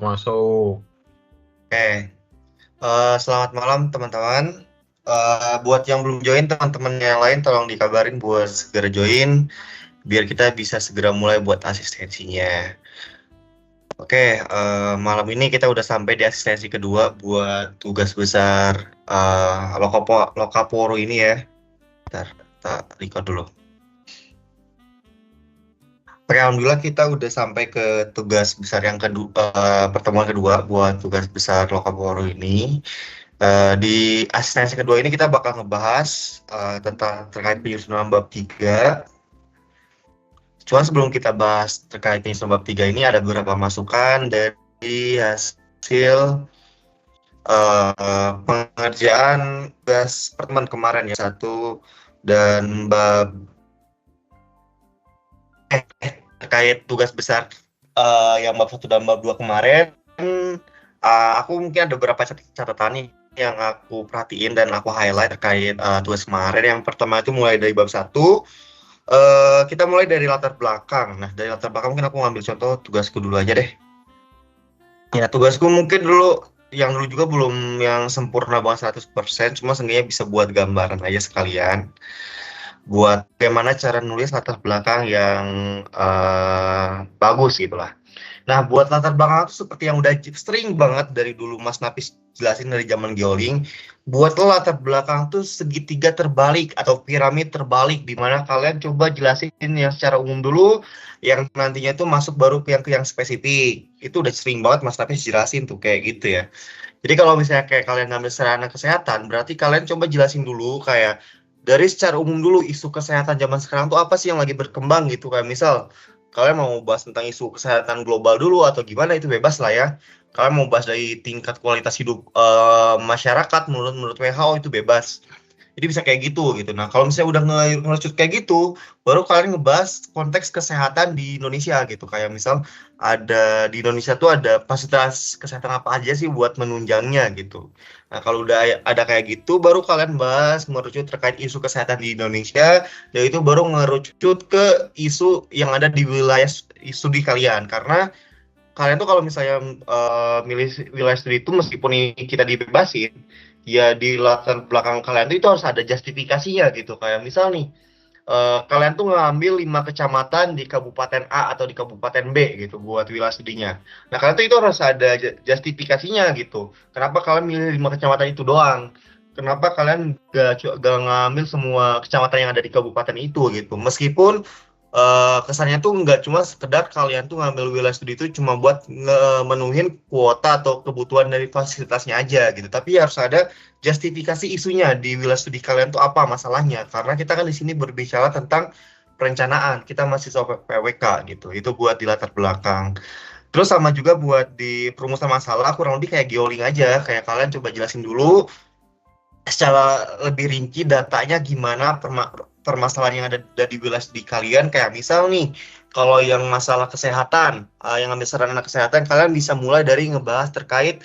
masuk. Oke, selamat malam teman-teman. Buat yang belum join, teman-teman yang lain tolong dikabarin buat segera join, biar kita bisa segera mulai buat asistensinya. Oke, malam ini kita udah sampai di asistensi kedua buat tugas besar Lokaporo ini ya. Bentar, kita record dulu. Oke, alhamdulillah kita udah sampai ke tugas besar yang kedua, pertemuan kedua buat tugas besar Lokaporo ini. Di asistensi kedua ini kita bakal ngebahas tentang terkait penyusunan bab 3. Cuma sebelum kita bahas terkait penyusunan bab 3 ini ada beberapa masukan dari hasil pengerjaan tugas pertemuan kemarin ya, satu dan bab terkait tugas besar yang bab 1 dan bab 2 kemarin. Aku mungkin ada beberapa catatan nih yang aku perhatiin dan aku highlight terkait tugas kemarin. Yang pertama itu mulai dari bab 1, kita mulai dari latar belakang. Nah, dari latar belakang mungkin aku ngambil contoh tugasku dulu aja deh. Ya, tugasku mungkin dulu juga belum yang sempurna banget 100%, cuma seenggaknya bisa buat gambaran aja sekalian. Buat bagaimana cara nulis latar belakang yang bagus gitu lah. Nah, buat latar belakang itu seperti yang udah sering banget dari dulu Mas Napis jelasin dari zaman Geoling, buat latar belakang tuh segitiga terbalik atau piramid terbalik, di mana kalian coba jelasin yang secara umum dulu, yang nantinya tuh masuk baru ke yang spesifik. Itu udah sering banget Mas Napis jelasin tuh kayak gitu ya. Jadi kalau misalnya kayak kalian ngambil sarana kesehatan, berarti kalian coba jelasin dulu kayak dari secara umum dulu isu kesehatan zaman sekarang tuh apa sih yang lagi berkembang gitu. Kayak misal kalian mau bahas tentang isu kesehatan global dulu atau gimana itu bebas lah ya. Kalian mau bahas dari tingkat kualitas hidup masyarakat menurut WHO itu bebas. Jadi bisa kayak gitu. Nah, kalau misalnya udah ngerucut kayak gitu, baru kalian ngebahas konteks kesehatan di Indonesia gitu. Kayak misal di Indonesia tuh ada fasilitas kesehatan apa aja sih buat menunjangnya gitu. Nah, kalau udah ada kayak gitu, baru kalian bahas ngerucut terkait isu kesehatan di Indonesia, yaitu baru ngerucut ke isu yang ada di wilayah studi kalian. Karena kalian tuh kalau misalnya milih wilayah studi itu meskipun ini kita dibebasin, ya di latar belakang kalian tuh itu harus ada justifikasinya gitu. Kayak misal nih, kalian tuh ngambil 5 kecamatan di Kabupaten A atau di Kabupaten B gitu buat wilayah studinya. Nah, kalian tuh itu harus ada justifikasinya gitu. Kenapa kalian milih 5 kecamatan itu doang? Kenapa kalian gak ngambil semua kecamatan yang ada di kabupaten itu gitu? Meskipun kesannya tuh nggak cuma sekedar kalian tuh ngambil wilayah studi itu cuma buat menuhin kuota atau kebutuhan dari fasilitasnya aja gitu, tapi harus ada justifikasi isunya di wilayah studi kalian tuh apa masalahnya, karena kita kan di sini berbicara tentang perencanaan, kita mahasiswa PWK gitu, itu buat di latar belakang. Terus sama juga buat di perumusan masalah kurang lebih kayak geoling aja, kayak kalian coba jelasin dulu secara lebih rinci datanya gimana permasalahan yang ada di wilayah di kalian. Kayak misal nih, kalau yang masalah kesehatan, yang ambil sarana kesehatan, kalian bisa mulai dari ngebahas terkait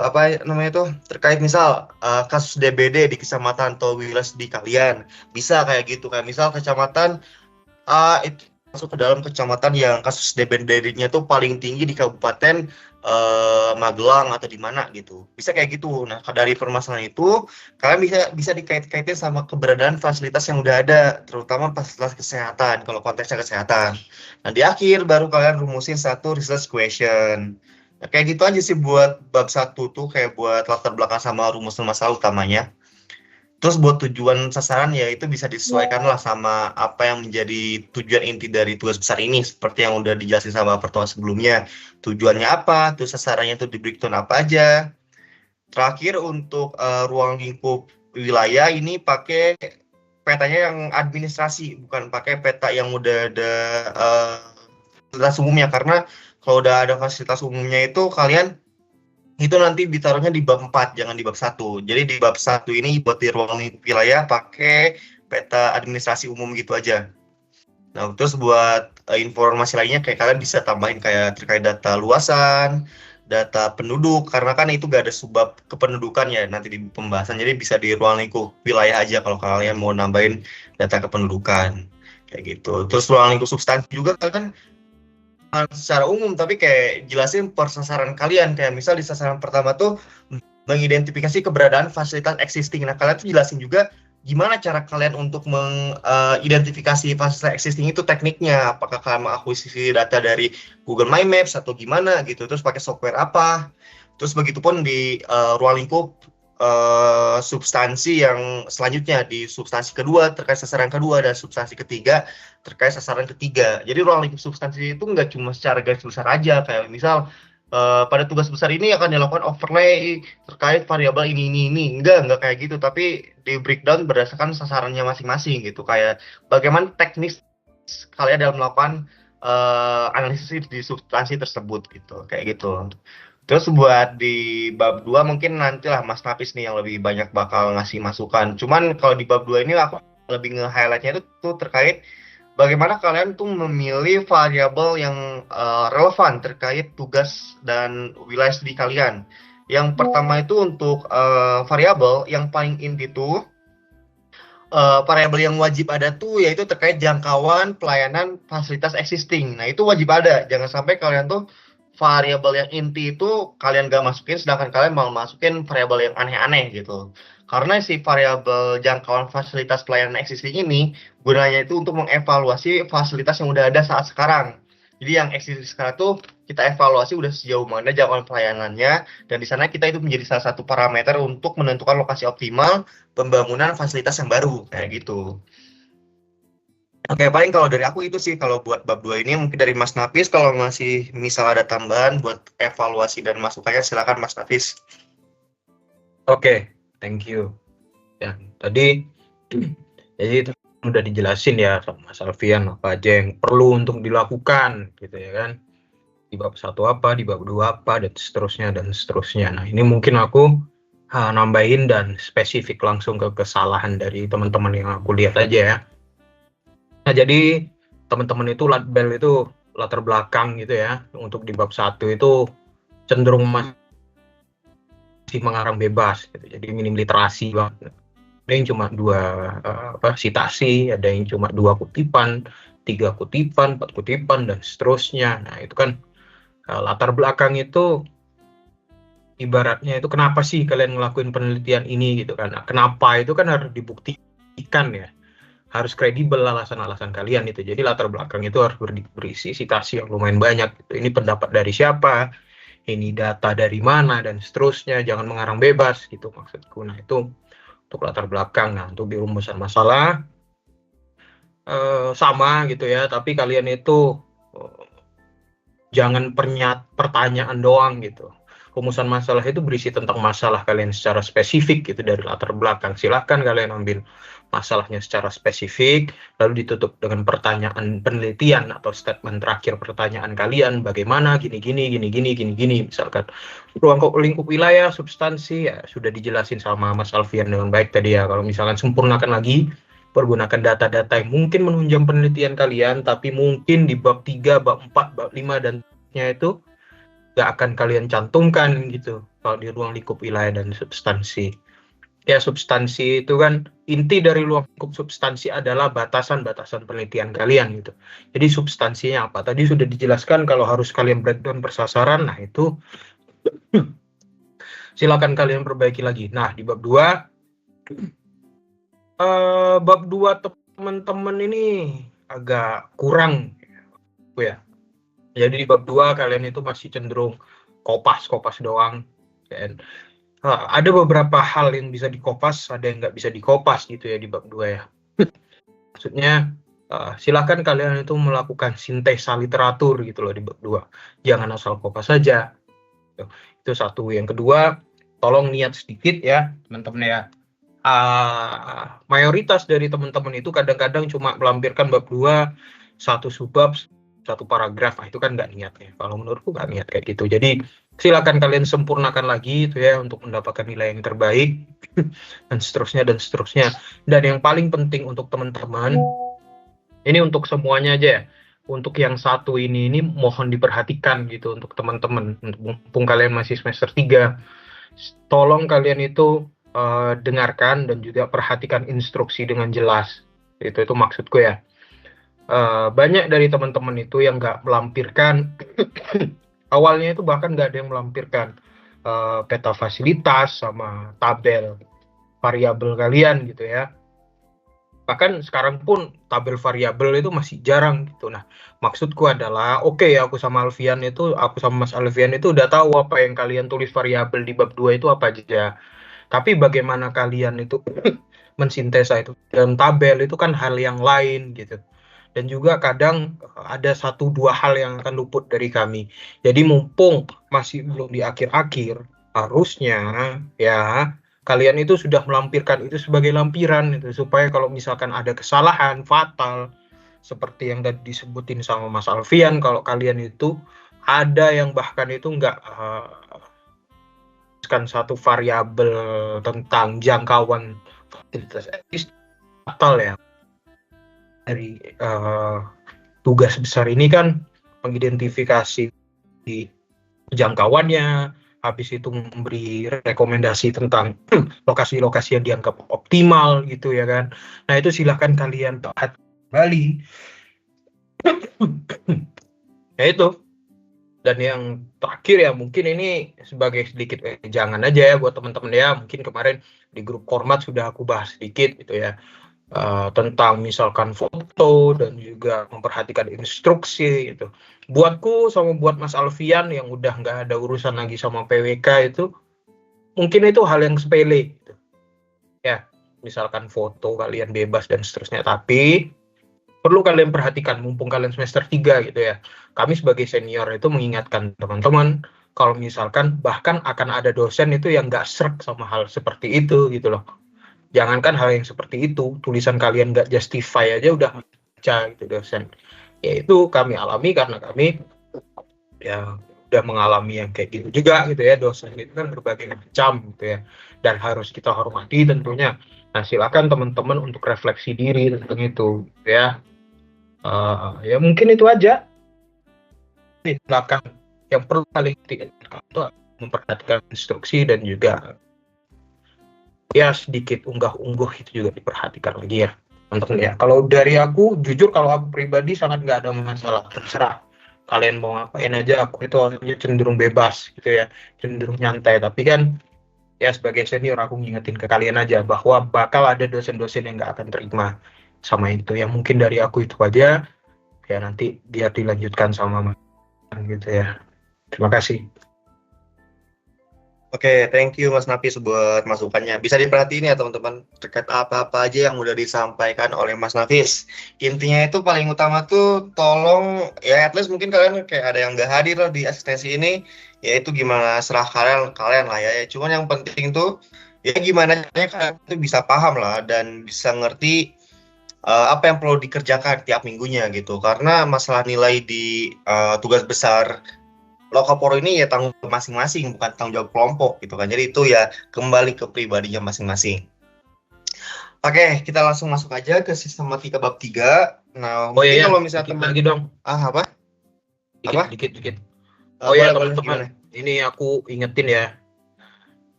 apa namanya itu, terkait misal kasus DBD di kecamatan atau wilayah di kalian, bisa kayak gitu. Kayak misal kecamatan itu masuk ke dalam kecamatan yang kasus DBD-nya tuh paling tinggi di Kabupaten Magelang atau di mana gitu. Bisa kayak gitu. Nah, dari permasalahan itu kalian bisa bisa dikait-kaitin sama keberadaan fasilitas yang udah ada, terutama fasilitas kesehatan kalau konteksnya kesehatan. Nah, di akhir baru kalian rumusin satu research question. Nah, kayak gitu aja sih buat bab 1 tuh, kayak buat latar belakang sama rumusan masalah utamanya. Terus buat tujuan sasaran ya itu bisa disesuaikan lah sama apa yang menjadi tujuan inti dari tugas besar ini, seperti yang udah dijelasin sama pertemuan sebelumnya. Tujuannya apa, terus sasarannya itu di breakdown apa aja. Terakhir untuk ruang lingkup wilayah ini pakai petanya yang administrasi, bukan pakai peta yang udah ada fasilitas umumnya, karena kalau udah ada fasilitas umumnya itu kalian itu nanti ditaruhnya di bab 4, jangan di bab 1. Jadi di bab 1 ini buat di ruang lingkup wilayah pakai peta administrasi umum gitu aja. Nah, terus buat informasi lainnya kayak kalian bisa tambahin kayak terkait data luasan, data penduduk, karena kan itu gak ada subbab kependudukan ya nanti di pembahasan. Jadi bisa di ruang lingkup wilayah aja kalau kalian mau nambahin data kependudukan. Kayak gitu. Terus ruang lingkup substansi juga kan secara umum, tapi kayak jelasin per sasaran kalian. Kayak misal di sasaran pertama tuh mengidentifikasi keberadaan fasilitas existing. Nah, kalian tuh jelasin juga gimana cara kalian untuk mengidentifikasi fasilitas existing itu tekniknya. Apakah kalian mengakuisisi data dari Google My Maps atau gimana gitu. Terus pakai software apa. Terus begitupun di ruang lingkup substansi yang selanjutnya, di substansi kedua terkait sasaran kedua, dan substansi ketiga terkait sasaran ketiga. Jadi ruang lingkup substansi itu nggak cuma secara garis besar aja, kayak misal pada tugas besar ini akan dilakukan overlay terkait variabel ini. Enggak kayak gitu, tapi di breakdown berdasarkan sasarannya masing-masing gitu. Kayak bagaimana teknis kalian dalam melakukan analisis di substansi tersebut gitu, kayak gitu. Terus buat di bab 2 mungkin nantilah Mas Napis nih yang lebih banyak bakal ngasih masukan. Cuman kalau di bab 2 ini aku lebih nge-highlightnya itu tuh terkait bagaimana kalian tuh memilih variabel yang relevan terkait tugas dan wilayah studi kalian. Yang pertama itu untuk variabel yang paling inti tuh variabel yang wajib ada tuh yaitu terkait jangkauan pelayanan fasilitas existing. Nah, itu wajib ada. Jangan sampai kalian tuh variabel yang inti itu kalian gak masukin, sedangkan kalian mau masukin variabel yang aneh-aneh gitu. Karena si variabel jangkauan fasilitas pelayanan existing ini gunanya itu untuk mengevaluasi fasilitas yang udah ada saat sekarang. Jadi yang existing sekarang tuh kita evaluasi udah sejauh mana jangkauan pelayanannya, dan di sana kita itu menjadi salah satu parameter untuk menentukan lokasi optimal pembangunan fasilitas yang baru kayak gitu. Oke, paling kalau dari aku itu sih kalau buat bab 2 ini. Mungkin dari Mas Nafis kalau masih misal ada tambahan buat evaluasi dan masukannya, silakan Mas Nafis. Oke, thank you. Ya, tadi jadi itu udah dijelasin ya sama Mas Alfian apa aja yang perlu untuk dilakukan gitu ya kan. Di bab 1 apa, di bab 2 apa, dan seterusnya dan seterusnya. Nah, ini mungkin aku nambahin dan spesifik langsung ke kesalahan dari teman-teman yang aku lihat aja ya. Nah, jadi teman-teman itu label itu latar belakang gitu ya. Untuk di bab 1 itu cenderung masih mengarang bebas gitu. Jadi minim literasi banget. Ada yang cuma 2 sitasi, ada yang cuma 2 kutipan, 3 kutipan, 4 kutipan, dan seterusnya. Nah, itu kan latar belakang itu ibaratnya itu kenapa sih kalian ngelakuin penelitian ini gitu kan. Nah, kenapa itu kan harus dibuktikan ya. Harus kredibel alasan-alasan kalian itu. Jadi latar belakang itu harus berisi sitasi yang lumayan banyak gitu. Ini pendapat dari siapa, ini data dari mana, dan seterusnya. Jangan mengarang bebas gitu maksudku. Nah, itu untuk latar belakang. Nah, untuk di rumusan masalah sama gitu ya, tapi kalian itu jangan pertanyaan doang gitu. Rumusan masalah itu berisi tentang masalah kalian secara spesifik gitu dari latar belakang. Silahkan kalian ambil masalahnya secara spesifik, lalu ditutup dengan pertanyaan penelitian atau statement terakhir pertanyaan kalian, bagaimana gini, misalkan ruang lingkup wilayah, substansi, ya sudah dijelasin sama Mas Alfian dengan baik tadi ya. Kalau misalkan sempurnakan lagi, pergunakan data-data yang mungkin menunjang penelitian kalian, tapi mungkin di bab 3, bab 4, bab 5, dan itu nggak akan kalian cantumkan gitu kalau di ruang lingkup wilayah dan substansi. Ya, substansi itu kan inti dari ruang lingkup substansi adalah batasan-batasan penelitian kalian gitu. Jadi substansinya apa? Tadi sudah dijelaskan kalau harus kalian breakdown per sasaran. Nah, itu silakan kalian perbaiki lagi. Nah, di bab 2 teman-teman ini agak kurang ya. Jadi di bab 2 kalian itu masih cenderung kopas doang. Dan ada beberapa hal yang bisa dikopas, ada yang nggak bisa dikopas gitu ya di bab 2 ya. Maksudnya silakan kalian itu melakukan sintesa literatur gitu loh di bab 2. Jangan asal kopas saja. Itu satu. Yang kedua, tolong niat sedikit ya teman-teman ya. Mayoritas dari teman-teman itu kadang-kadang cuma melampirkan bab 2 satu subbab, satu paragraf. Itu kan nggak niat ya. Kalau menurutku nggak niat kayak gitu. Jadi silakan kalian sempurnakan lagi itu ya untuk mendapatkan nilai yang terbaik dan seterusnya. Dan yang paling penting untuk teman-teman, ini untuk semuanya aja ya. Untuk yang satu ini mohon diperhatikan gitu untuk teman-teman. Mumpung kalian masih semester 3, tolong kalian itu dengarkan dan juga perhatikan instruksi dengan jelas. Itu maksudku ya. banyak dari teman-teman itu yang nggak melampirkan awalnya itu bahkan nggak ada yang melampirkan peta fasilitas sama tabel variabel kalian gitu ya. Bahkan sekarang pun tabel variabel itu masih jarang gitu. Nah, maksudku adalah oke, aku sama Mas Alfian itu udah tahu apa yang kalian tulis variabel di bab 2 itu apa aja. Tapi bagaimana kalian itu mensintesa itu dalam tabel itu kan hal yang lain gitu. Dan juga kadang ada satu dua hal yang akan luput dari kami. Jadi mumpung masih belum di akhir-akhir, harusnya ya kalian itu sudah melampirkan itu sebagai lampiran itu, supaya kalau misalkan ada kesalahan fatal seperti yang tadi disebutin sama Mas Alfian, kalau kalian itu ada yang bahkan itu nggak kan satu variabel tentang jangkauan fasilitas etis fatal ya. Dari tugas besar ini kan mengidentifikasi di jangkauannya, habis itu memberi rekomendasi tentang lokasi-lokasi yang dianggap optimal gitu ya kan. Nah itu silahkan kalian taat kembali. Ya itu. Dan yang terakhir ya mungkin ini sebagai sedikit jangan aja ya buat teman-teman ya. Mungkin kemarin di grup Kormat sudah aku bahas sedikit gitu ya. Tentang misalkan foto dan juga memperhatikan instruksi gitu. Buatku sama buat Mas Alfian yang udah nggak ada urusan lagi sama PWK itu, mungkin itu hal yang sepele gitu. Ya, misalkan foto kalian bebas dan seterusnya, tapi perlu kalian perhatikan mumpung kalian semester 3 gitu ya. Kami sebagai senior itu mengingatkan teman-teman kalau misalkan bahkan akan ada dosen itu yang nggak srek sama hal seperti itu gitu loh. Jangankan hal yang seperti itu, tulisan kalian nggak justify aja udah baca gitu dosen. Ya itu kami alami karena kami ya udah mengalami yang kayak gitu juga gitu ya. Dosen itu kan berbagai macam gitu ya. Dan harus kita hormati tentunya. Nah silakan teman-teman untuk refleksi diri tentang itu gitu ya. Ya mungkin itu aja. Silakan. Yang perlu kalian ingatkan itu memperhatikan instruksi dan juga ya sedikit unggah-ungguh itu juga diperhatikan lagi ya teman-teman ya. Kalau dari aku jujur, kalau aku pribadi sangat nggak ada masalah, terserah kalian mau ngapain aja, aku itu orangnya cenderung bebas gitu ya, cenderung nyantai. Tapi kan ya sebagai senior aku ngingetin ke kalian aja bahwa bakal ada dosen-dosen yang nggak akan terima sama itu ya. Mungkin dari aku itu aja ya, nanti biar dilanjutkan sama gitu ya. Terima kasih. Oke, thank you Mas Nafis buat masukannya. Bisa diperhatiin ya teman-teman terkait apa-apa aja yang udah disampaikan oleh Mas Nafis. Intinya itu paling utama tuh tolong ya at least mungkin kalian kayak ada yang nggak hadir lah di asistensi ini, yaitu gimana serah kalian kalian lah ya. Cuman yang penting tuh ya gimana caranya kalian tuh bisa paham lah dan bisa ngerti apa yang perlu dikerjakan tiap minggunya gitu. Karena masalah nilai di tugas besar Lokaporo ini ya tanggung jawab masing-masing, bukan tanggung jawab kelompok gitu kan. Jadi itu ya kembali ke pribadinya masing-masing. Oke, kita langsung masuk aja ke sistematika bab 3. Nah, Oh mungkin iya ya, kalau misalnya dikit teman lagi dong, apa? dikit Apa? dikit dikit. Oh ya Boleh boleh teman-teman, gimana? ini aku ingetin ya,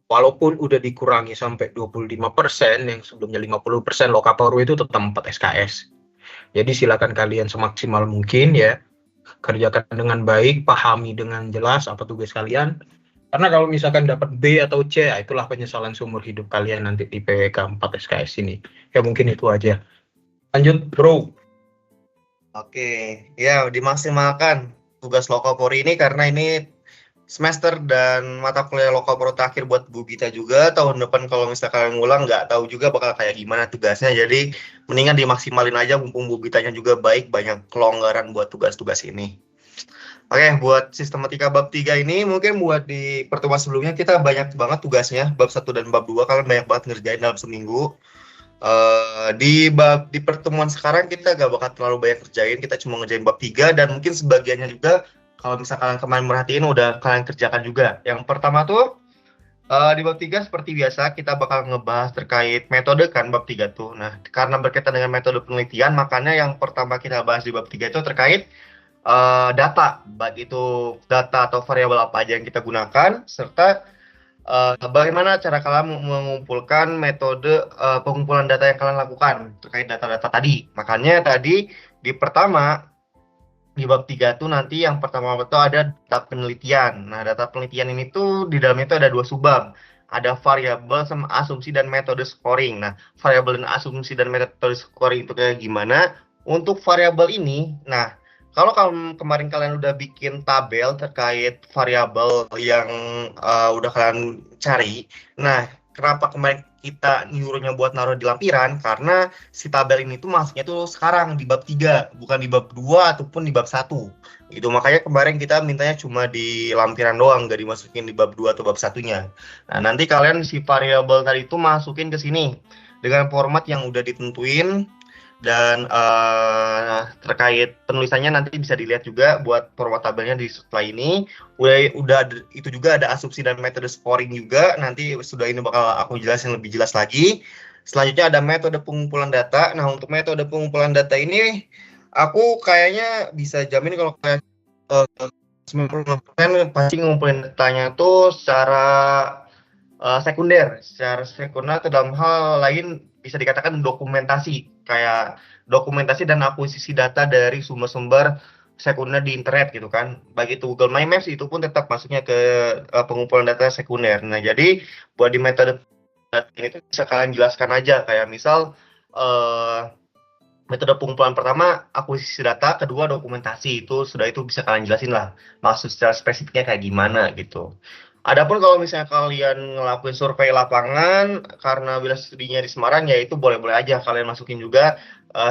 walaupun udah dikurangi sampai 25%, yang sebelumnya 50%, Lokaporu itu tetap 4 SKS. Jadi silakan kalian semaksimal mungkin ya, kerjakan dengan baik, pahami dengan jelas apa tugas kalian. Karena kalau misalkan dapat B atau C, ya itulah penyesalan seumur hidup kalian nanti di PWK 4 SKS ini. Ya mungkin itu aja. Lanjut, bro. Oke, ya dimaksimalkan tugas Lokapori ini karena ini semester dan mata kuliah Lokaporo terakhir buat Bu Gita juga. Tahun depan kalau misalkan kalian ngulang nggak tahu juga bakal kayak gimana tugasnya. Jadi mendingan dimaksimalin aja mumpung Bu Gitanya juga baik, banyak kelonggaran buat tugas-tugas ini. Oke, buat sistematika bab 3 ini mungkin buat di pertemuan sebelumnya kita banyak banget tugasnya, bab 1 dan bab 2 kalian banyak banget ngerjain dalam seminggu. Di pertemuan sekarang kita gak bakal terlalu banyak kerjain, kita cuma ngerjain bab 3 dan mungkin sebagiannya juga kalau misalkan kalian kemarin merhatiin udah kalian kerjakan juga. Yang pertama tuh di bab 3 seperti biasa kita bakal ngebahas terkait metode kan bab 3 tuh. Nah, karena berkaitan dengan metode penelitian, makanya yang pertama kita bahas di bab 3 itu terkait data, baik itu data atau variabel apa aja yang kita gunakan, serta bagaimana cara kalian mengumpulkan metode pengumpulan data yang kalian lakukan terkait data-data tadi. Makanya tadi di pertama, di bab 3 tuh nanti yang pertama itu ada data penelitian. Nah, data penelitian ini tuh di dalamnya itu ada dua subbab. Ada variabel sama asumsi dan metode scoring. Nah, variabel dan asumsi dan metode scoring itu kayak gimana? Untuk variabel ini, nah, kalau kemarin kalian udah bikin tabel terkait variabel yang udah kalian cari, nah, kenapa kemarin kita nyuruhnya buat naruh di lampiran? Karena si tabel ini tuh masuknya tuh sekarang di bab 3, bukan di bab 2 ataupun di bab 1. Gitu, makanya kemarin kita mintanya cuma di lampiran doang, nggak dimasukin di bab 2 atau bab satunya. Nah, nanti kalian si variabel tadi itu masukin ke sini dengan format yang udah ditentuin, dan terkait penulisannya nanti bisa dilihat juga buat format tabelnya di setelah ini. Itu juga ada asumsi dan metode scoring juga. Nanti sudah ini bakal aku jelasin lebih jelas lagi. Selanjutnya ada metode pengumpulan data. Nah, untuk metode pengumpulan data ini aku kayaknya bisa jamin kalau kayak 90% pasti ngumpulin datanya tuh secara sekunder. Secara sekunder atau dalam hal lain bisa dikatakan dokumentasi, kayak dokumentasi dan akuisisi data dari sumber-sumber sekunder di internet gitu kan. Baik itu Google My Maps itu pun tetap masuknya ke pengumpulan data sekunder. Nah, jadi buat di metode ini tuh bisa kalian jelaskan aja kayak misal metode pengumpulan pertama akuisisi data, kedua dokumentasi. Itu bisa kalian jelasin lah maksud secara spesifiknya kayak gimana gitu. Adapun kalau misalnya kalian ngelakuin survei lapangan karena bila studinya di Semarang, ya itu boleh-boleh aja kalian masukin juga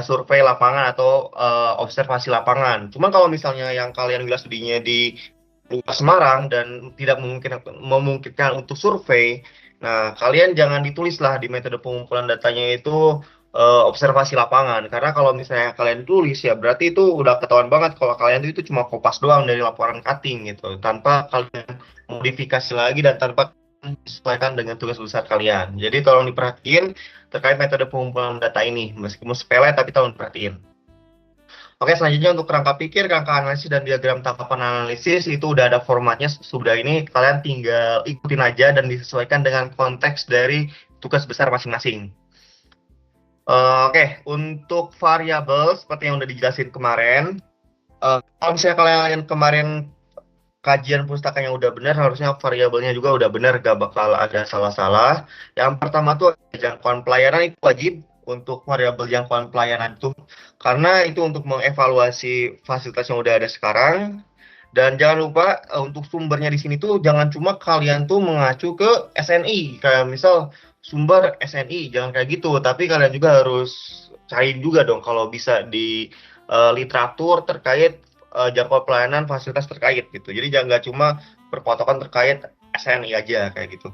survei lapangan atau observasi lapangan. Cuman kalau misalnya yang kalian bila studinya di luar Semarang dan tidak memungkinkan untuk survei, nah kalian jangan ditulis lah di metode pengumpulan datanya itu observasi lapangan, karena kalau misalnya kalian tulis ya berarti itu udah ketahuan banget kalau kalian itu cuma kopas doang dari laporan cutting gitu, tanpa kalian modifikasi lagi dan tanpa menyesuaikan dengan tugas besar kalian. Jadi tolong diperhatiin terkait metode pengumpulan data ini, meskipun sepele tapi tolong diperhatiin. Oke, selanjutnya untuk kerangka pikir, kerangka analisis, dan diagram tangkapan analisis itu udah ada formatnya. Sudah ini kalian tinggal ikutin aja dan disesuaikan dengan konteks dari tugas besar masing-masing. Oke, untuk variabel seperti yang udah dijelasin kemarin, kalau misalnya kalian kemarin kajian pustakanya udah benar, harusnya variabelnya juga udah benar, gak bakal ada salah-salah. Yang pertama tuh jangkauan pelayanan itu wajib untuk variabel jangkauan pelayanan itu, karena itu untuk mengevaluasi fasilitas yang udah ada sekarang. Dan jangan lupa untuk sumbernya di sini tuh jangan cuma kalian tuh mengacu ke SNI, kayak misal sumber SNI, jangan kayak gitu, tapi kalian juga harus cari juga dong kalau bisa di literatur terkait jangkauan pelayanan fasilitas terkait gitu. Jadi jangan nggak cuma berpatokan terkait SNI aja kayak gitu.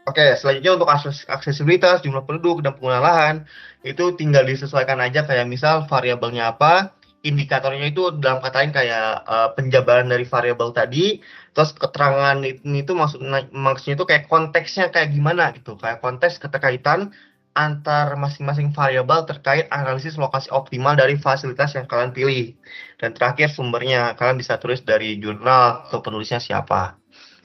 Oke, selanjutnya untuk aksesibilitas, jumlah penduduk, dan penggunaan lahan, itu tinggal disesuaikan aja kayak misal variabelnya apa, indikatornya itu dalam kata lain kayak penjabaran dari variabel tadi, terus keterangan ini tuh maksudnya itu kayak konteksnya kayak gimana gitu, kayak konteks keterkaitan antar masing-masing variabel terkait analisis lokasi optimal dari fasilitas yang kalian pilih. Dan terakhir sumbernya, kalian bisa tulis dari jurnal atau penulisnya siapa.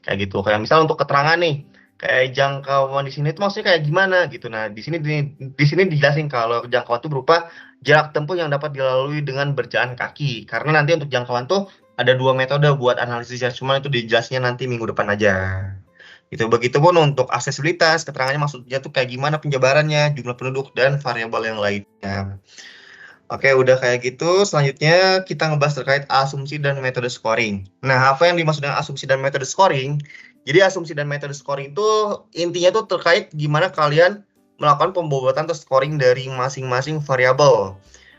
Kayak gitu. Kayak misal untuk keterangan nih, kayak jangkauan di sini tuh maksudnya kayak gimana gitu. Nah, di sini dijelasin kalau jangkauan itu berupa jarak tempuh yang dapat dilalui dengan berjalan kaki. Karena nanti untuk jangkauan tuh ada dua metode buat analisisnya, cuma itu dijelasinnya nanti minggu depan aja. Gitu. Begitupun untuk aksesibilitas, keterangannya maksudnya tuh kayak gimana penjabarannya, jumlah penduduk, dan variabel yang lainnya. Oke, udah kayak gitu. Selanjutnya kita ngebahas terkait asumsi dan metode scoring. Nah, apa yang dimaksud dengan asumsi dan metode scoring? Jadi asumsi dan metode scoring itu intinya tuh terkait gimana kalian melakukan pembobotan atau scoring dari masing-masing variabel.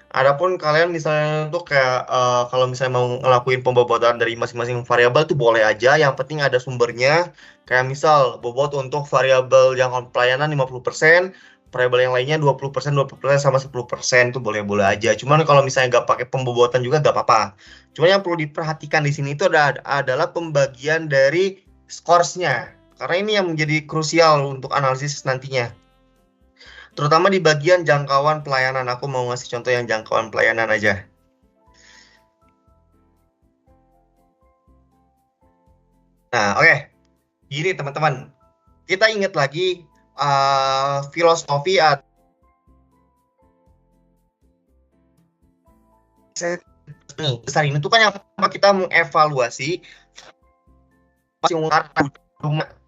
Adapun kalian misalnya tuh kayak kalau misalnya mau ngelakuin pembobotan dari masing-masing variabel tuh boleh aja, yang penting ada sumbernya. Kayak misal bobot untuk variabel jangkauan pelayanan 50%, variabel yang lainnya 20%, 20% sama 10% tuh boleh-boleh aja. Cuman kalau misalnya nggak pakai pembobotan juga nggak apa-apa. Cuma yang perlu diperhatikan di sini itu adalah pembagian dari scoresnya. Karena ini yang menjadi krusial untuk analisis nantinya. Terutama di bagian jangkauan pelayanan. Aku mau ngasih contoh yang jangkauan pelayanan aja. Nah, oke. Gini teman-teman. kita ingat lagi filosofi besar ini tuh kan yang kita mengevaluasi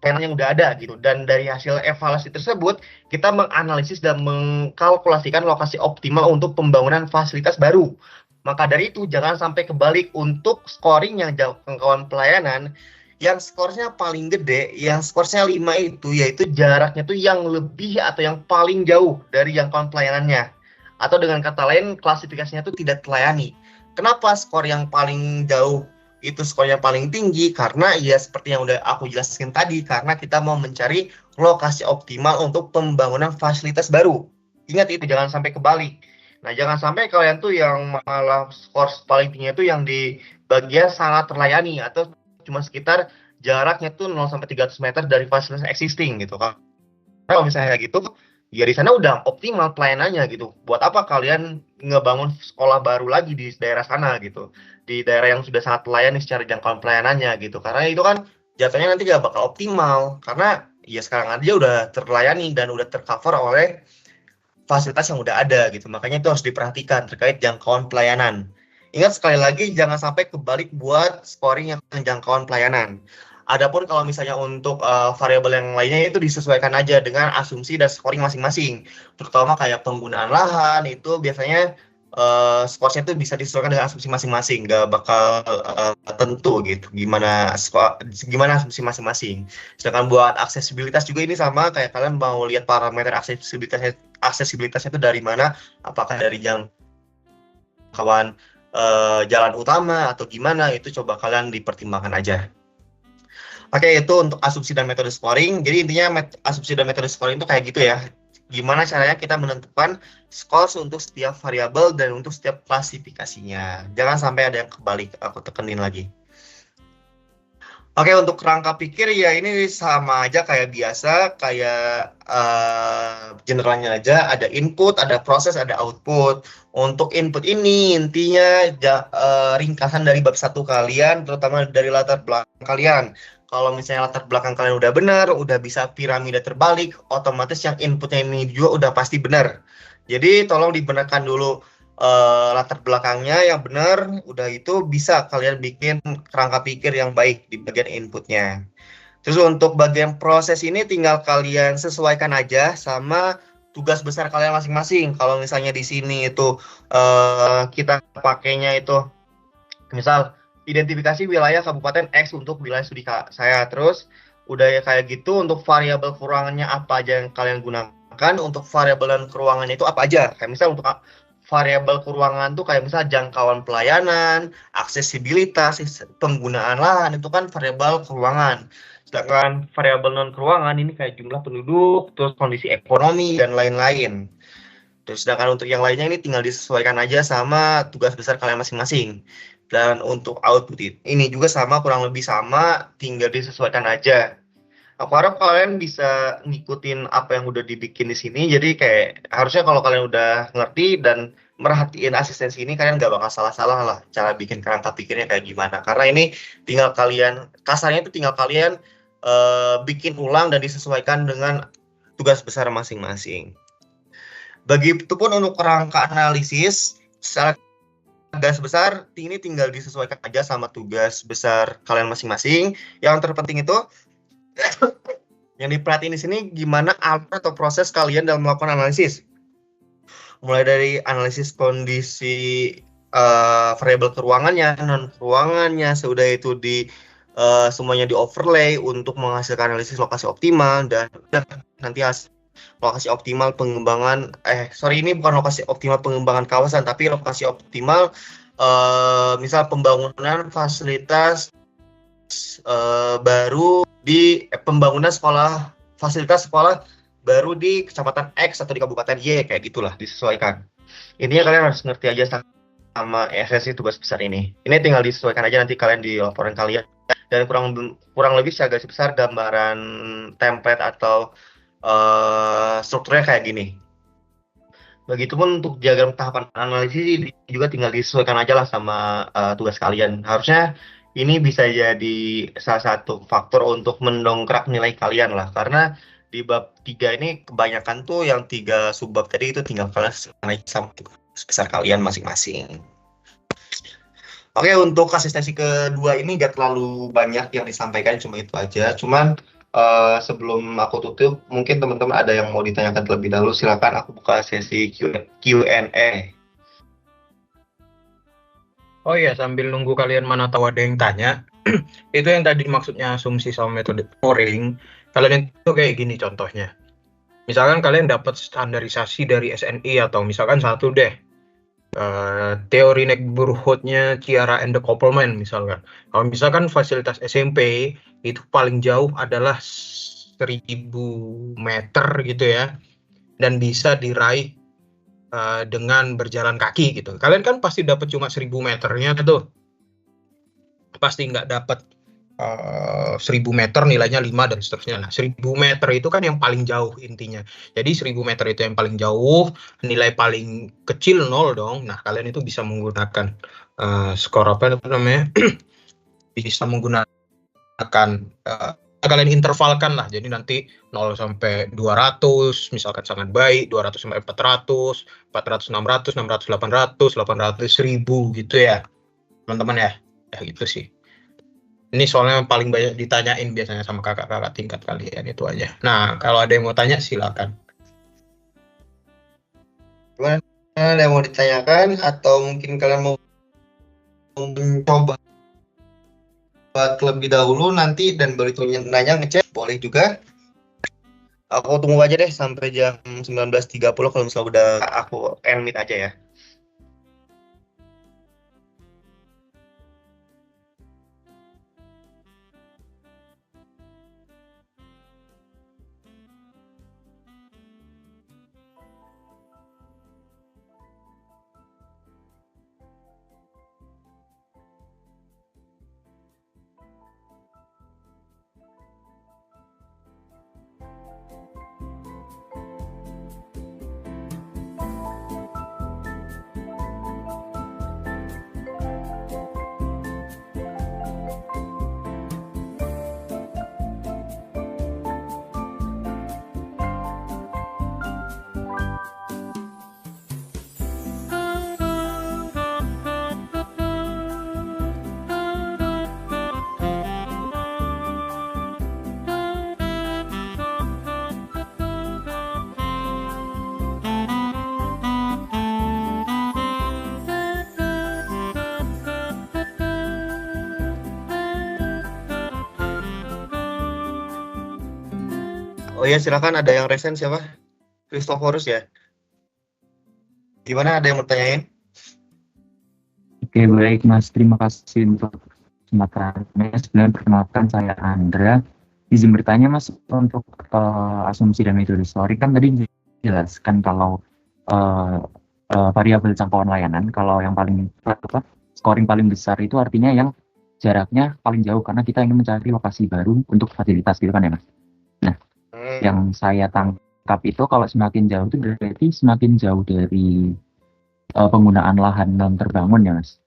yang udah ada gitu, dan dari hasil evaluasi tersebut kita menganalisis dan mengkalkulasikan lokasi optimal untuk pembangunan fasilitas baru. Maka dari itu jangan sampai kebalik untuk scoring yang jangkauan pelayanan yang skornya paling gede, yang skornya 5 itu yaitu jaraknya tuh yang lebih atau yang paling jauh dari jangkauan pelayanannya. Atau dengan kata lain klasifikasinya tuh tidak terlayani. Kenapa skor yang paling jauh itu skornya paling tinggi? Karena ya seperti yang udah aku jelaskan tadi, karena kita mau mencari lokasi optimal untuk pembangunan fasilitas baru. Ingat itu, jangan sampai kebalik. Nah, jangan sampai kalian tuh yang malah skor paling tinggi itu yang di bagian sangat terlayani atau cuma sekitar jaraknya tuh 0 sampai 300 meter dari fasilitas existing gitu kan. Kalau misalnya kayak gitu, ya di sana udah optimal pelayanannya gitu. Buat apa kalian ngebangun sekolah baru lagi di daerah sana gitu, di daerah yang sudah sangat melayani secara jangkauan pelayanannya gitu, karena itu kan jatuhnya nanti gak bakal optimal, karena ya sekarang aja udah terlayani dan udah tercover oleh fasilitas yang udah ada gitu. Makanya itu harus diperhatikan terkait jangkauan pelayanan. Ingat sekali lagi, jangan sampai kebalik buat scoring yang jangkauan pelayanan. Adapun kalau misalnya untuk variabel yang lainnya itu disesuaikan aja dengan asumsi dan scoring masing-masing. Terutama kayak penggunaan lahan itu biasanya skornya itu bisa disesuaikan dengan asumsi masing-masing, nggak bakal tentu gitu gimana asumsi masing-masing. Sedangkan buat aksesibilitas juga ini sama, kayak kalian mau lihat parameter aksesibilitasnya itu dari mana, apakah dari jangkauan jalan utama atau gimana, itu coba kalian dipertimbangkan aja. Oke, itu untuk asumsi dan metode scoring. Jadi intinya asumsi dan metode scoring itu kayak gitu ya. Gimana caranya kita menentukan skor untuk setiap variabel dan untuk setiap klasifikasinya. Jangan sampai ada yang kebalik, aku tekenin lagi. Oke, untuk kerangka pikir ya ini sama aja kayak biasa, kayak generalnya aja, ada input, ada proses, ada output. Untuk input ini intinya ringkasan dari bab 1 kalian, terutama dari latar belakang kalian. Kalau misalnya latar belakang kalian udah benar, udah bisa piramida terbalik, otomatis yang inputnya ini juga udah pasti benar. Jadi tolong dibenarkan dulu latar belakangnya yang benar, udah itu bisa kalian bikin kerangka pikir yang baik di bagian inputnya. Terus untuk bagian proses ini tinggal kalian sesuaikan aja sama tugas besar kalian masing-masing. Kalau misalnya di sini itu kita pakainya itu misal identifikasi wilayah Kabupaten X untuk wilayah studi saya. Terus udah ya kayak gitu, untuk variabel keuangannya apa aja yang kalian gunakan, untuk variabel dan keuangannya itu apa aja. Kayak misal untuk variabel keuangan tuh kayak misal jangkauan pelayanan, aksesibilitas, penggunaan lahan, itu kan variabel keuangan. Sedangkan variabel non keuangan ini kayak jumlah penduduk, terus kondisi ekonomi dan lain-lain. Terus sedangkan untuk yang lainnya ini tinggal disesuaikan aja sama tugas besar kalian masing-masing. Dan untuk output ini juga sama, kurang lebih sama, tinggal disesuaikan aja. Aku harap kalian bisa ngikutin apa yang udah dibikin di sini. Jadi kayak harusnya kalau kalian udah ngerti dan merhatiin asistensi ini, kalian nggak bakal salah-salah lah cara bikin kerangka pikirnya kayak gimana. Karena ini tinggal kalian, kasarnya itu tinggal kalian bikin ulang dan disesuaikan dengan tugas besar masing-masing. Begitupun untuk kerangka analisis, secara garis besar ini tinggal disesuaikan aja sama tugas besar kalian masing-masing. Yang terpenting itu yang diperhatiin di sini gimana alur atau proses kalian dalam melakukan analisis. Mulai dari analisis kondisi variabel keuangannya, non keuangannya, sudah itu di semuanya di overlay untuk menghasilkan analisis lokasi optimal, dan nanti lokasi optimal pengembangan ini bukan lokasi optimal pengembangan kawasan, tapi lokasi optimal misal pembangunan fasilitas baru di pembangunan fasilitas sekolah baru di kecamatan X atau di kabupaten Y, kayak gitulah, disesuaikan. Intinya kalian harus ngerti aja sama esensi tugas besar ini. Ini tinggal disesuaikan aja nanti kalian di laporan kalian. Dan kurang lebih secara garis besar gambaran template atau strukturnya kayak gini. Begitupun untuk diagram tahapan analisis juga tinggal disesuaikan aja lah sama tugas kalian. Harusnya ini bisa jadi salah satu faktor untuk mendongkrak nilai kalian lah. Karena di bab 3 ini kebanyakan tuh yang 3 subbab tadi itu tinggal kalian naik sama sebesar kalian masing-masing. Oke, untuk asistensi kedua ini gak terlalu banyak yang disampaikan, cuma itu aja. Cuman sebelum aku tutup, mungkin teman-teman ada yang mau ditanyakan terlebih dahulu, silakan aku buka sesi Q&A. Oh iya, sambil nunggu kalian mana tahu ada yang tanya, itu yang tadi maksudnya asumsi sama metode scoring. Kalian itu kayak gini contohnya. Misalkan kalian dapat standarisasi dari SNI atau misalkan satu deh, teori neighborhood-nya Ciara and the Koppelman misalkan. Kalau misalkan fasilitas SMP itu paling jauh adalah 1000 meter gitu ya, dan bisa diraih dengan berjalan kaki gitu. Kalian kan pasti dapat cuma 1000 meternya tuh. Pasti nggak dapat 1000 meter nilainya 5 dan seterusnya. Nah, 1000 meter itu kan yang paling jauh intinya. Jadi 1000 meter itu yang paling jauh, nilai paling kecil 0 dong. Nah, kalian itu bisa menggunakan skor apa namanya? Bisa menggunakan kalian intervalkan lah. Jadi nanti 0 sampai 200 misalkan sangat baik, 200 sampai 400, 400 600, 600 800, 800 1000 gitu ya. Teman-teman ya. Ya gitu sih. Ini soalnya paling banyak ditanyain biasanya sama kakak-kakak tingkat kalian itu aja. Nah, kalau ada yang mau tanya silakan. Gimana, ada yang mau ditanyakan atau mungkin kalian mau mencoba terlebih dahulu nanti dan baru itu nanya ngecek, boleh juga. Aku tunggu aja deh sampai jam 19.30 kalau misalnya udah aku end meet aja ya. Oh iya, silakan, ada yang resen siapa? Christophorus ya. Gimana, ada yang mau tanyain? Oke, baik Mas. Terima kasih untuk kesempatannya. Sebenarnya perkenalkan saya Andra. Izin bertanya Mas, untuk asumsi dan metode scoring kan tadi dijelaskan kalau variabel jangkauan layanan, kalau yang paling scoring paling besar itu artinya yang jaraknya paling jauh karena kita ingin mencari lokasi baru untuk fasilitas gitu kan ya Mas. Nah, yang saya tangkap itu kalau semakin jauh itu berarti semakin jauh dari penggunaan lahan non terbangun ya Mas.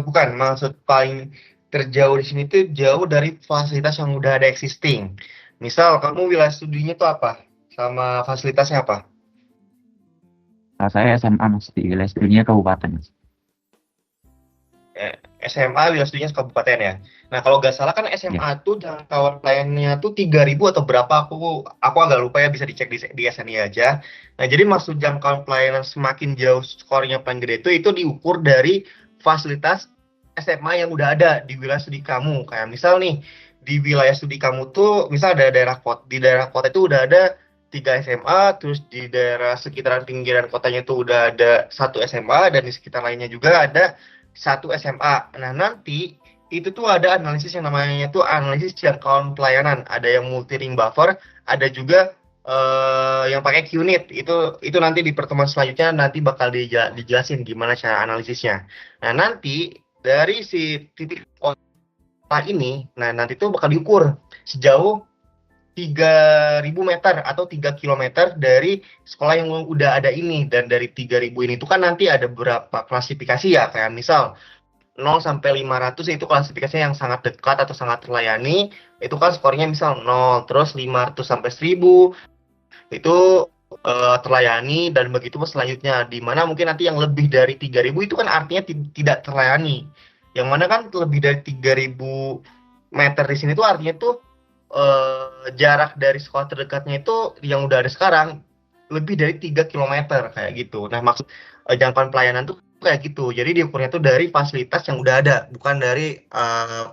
Bukan, maksud paling terjauh di sini tuh jauh dari fasilitas yang udah ada existing. Misal kamu wilayah studinya tuh apa? Sama fasilitasnya apa? Nah, saya SMA Mas di wilayah studinya kabupaten Mas. SMA wilayah studinya kabupaten ya. Nah, kalau nggak salah kan SMA tuh jangkauan pelayanannya tuh 3.000 atau berapa, aku agak lupa ya, bisa dicek di SNI aja. Nah, jadi maksud jangkauan pelayanan semakin jauh skornya paling gede itu diukur dari fasilitas SMA yang udah ada di wilayah studi kamu. Kayak misal nih, di wilayah studi kamu tuh misal ada daerah kota, di daerah kota itu udah ada 3 SMA, terus di daerah sekitaran pinggiran kotanya itu udah ada 1 SMA, dan di sekitar lainnya juga ada 1 SMA. Nah, nanti itu tuh ada analisis yang namanya tuh analisis jangkauan pelayanan. Ada yang multi ring buffer, ada juga yang pakai QNIT. Itu nanti di pertemuan selanjutnya nanti bakal dijelasin gimana cara analisisnya. Nah, nanti dari si titik kota ini, nah nanti tuh bakal diukur sejauh 3.000 meter atau 3 kilometer dari sekolah yang udah ada ini. Dan dari 3.000 ini tuh kan nanti ada beberapa klasifikasi ya, kayak misal 0 sampai 500 itu klasifikasinya yang sangat dekat atau sangat terlayani, itu kan skornya misal 0, terus 500 sampai 1000 itu terlayani, dan begitu selanjutnya, di mana mungkin nanti yang lebih dari 3.000 itu kan artinya tidak terlayani. Yang mana kan lebih dari 3.000 meter di sini tuh artinya tuh jarak dari sekolah terdekatnya itu yang udah ada sekarang lebih dari 3 kilometer kayak gitu. Nah, maksud jangkauan pelayanan tuh kayak gitu. Jadi diukurnya tuh dari fasilitas yang udah ada, bukan dari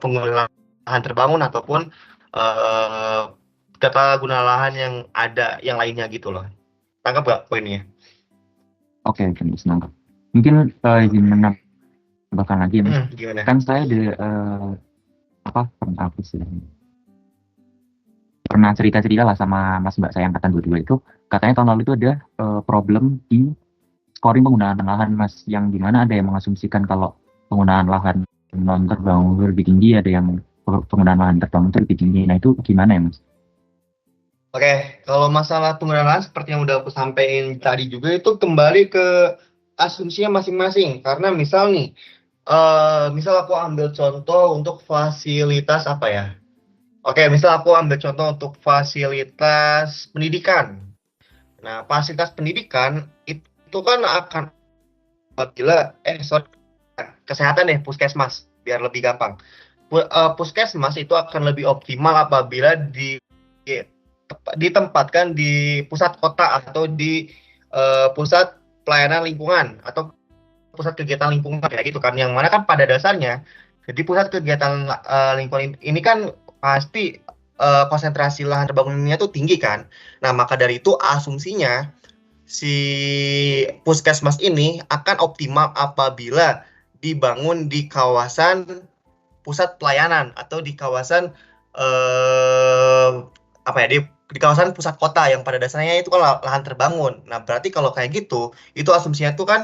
penggunaan lahan terbangun ataupun tata guna lahan yang ada yang lainnya gitu loh. Tangkap gak poinnya? Oke, bisa nangkap. Mungkin izin menambahkan lagi ya, Mas. Gimana? Kan saya pernah cerita-cerita lah sama Mas Mbak saya angkatan 22 itu, katanya tahun lalu itu ada problem di scoring penggunaan lahan, Mas, yang dimana ada yang mengasumsikan kalau penggunaan lahan non terbangun lebih tinggi, ada yang penggunaan lahan terbangun lebih tinggi. Nah, itu gimana ya, Mas? Oke, kalau masalah penggunaan lahan seperti yang udah aku sampaikan tadi juga, itu kembali ke asumsinya masing-masing. Karena misal nih, misal aku ambil contoh untuk fasilitas apa ya? Oke, misal aku ambil contoh untuk fasilitas pendidikan. Nah, fasilitas pendidikan itu kan akan apabila kesehatan deh, puskesmas, biar lebih gampang. Puskesmas itu akan lebih optimal apabila ditempatkan di pusat kota atau di pusat pelayanan lingkungan atau pusat kegiatan lingkungan kayak gitu kan, yang mana kan pada dasarnya jadi pusat kegiatan lingkungan ini kan pasti konsentrasi lahan terbangunnya tuh tinggi kan. Nah, maka dari itu asumsinya si puskesmas ini akan optimal apabila dibangun di kawasan pusat pelayanan atau di kawasan apa ya, di kawasan pusat kota yang pada dasarnya itu kan lahan terbangun. Nah, berarti kalau kayak gitu, itu asumsinya tuh kan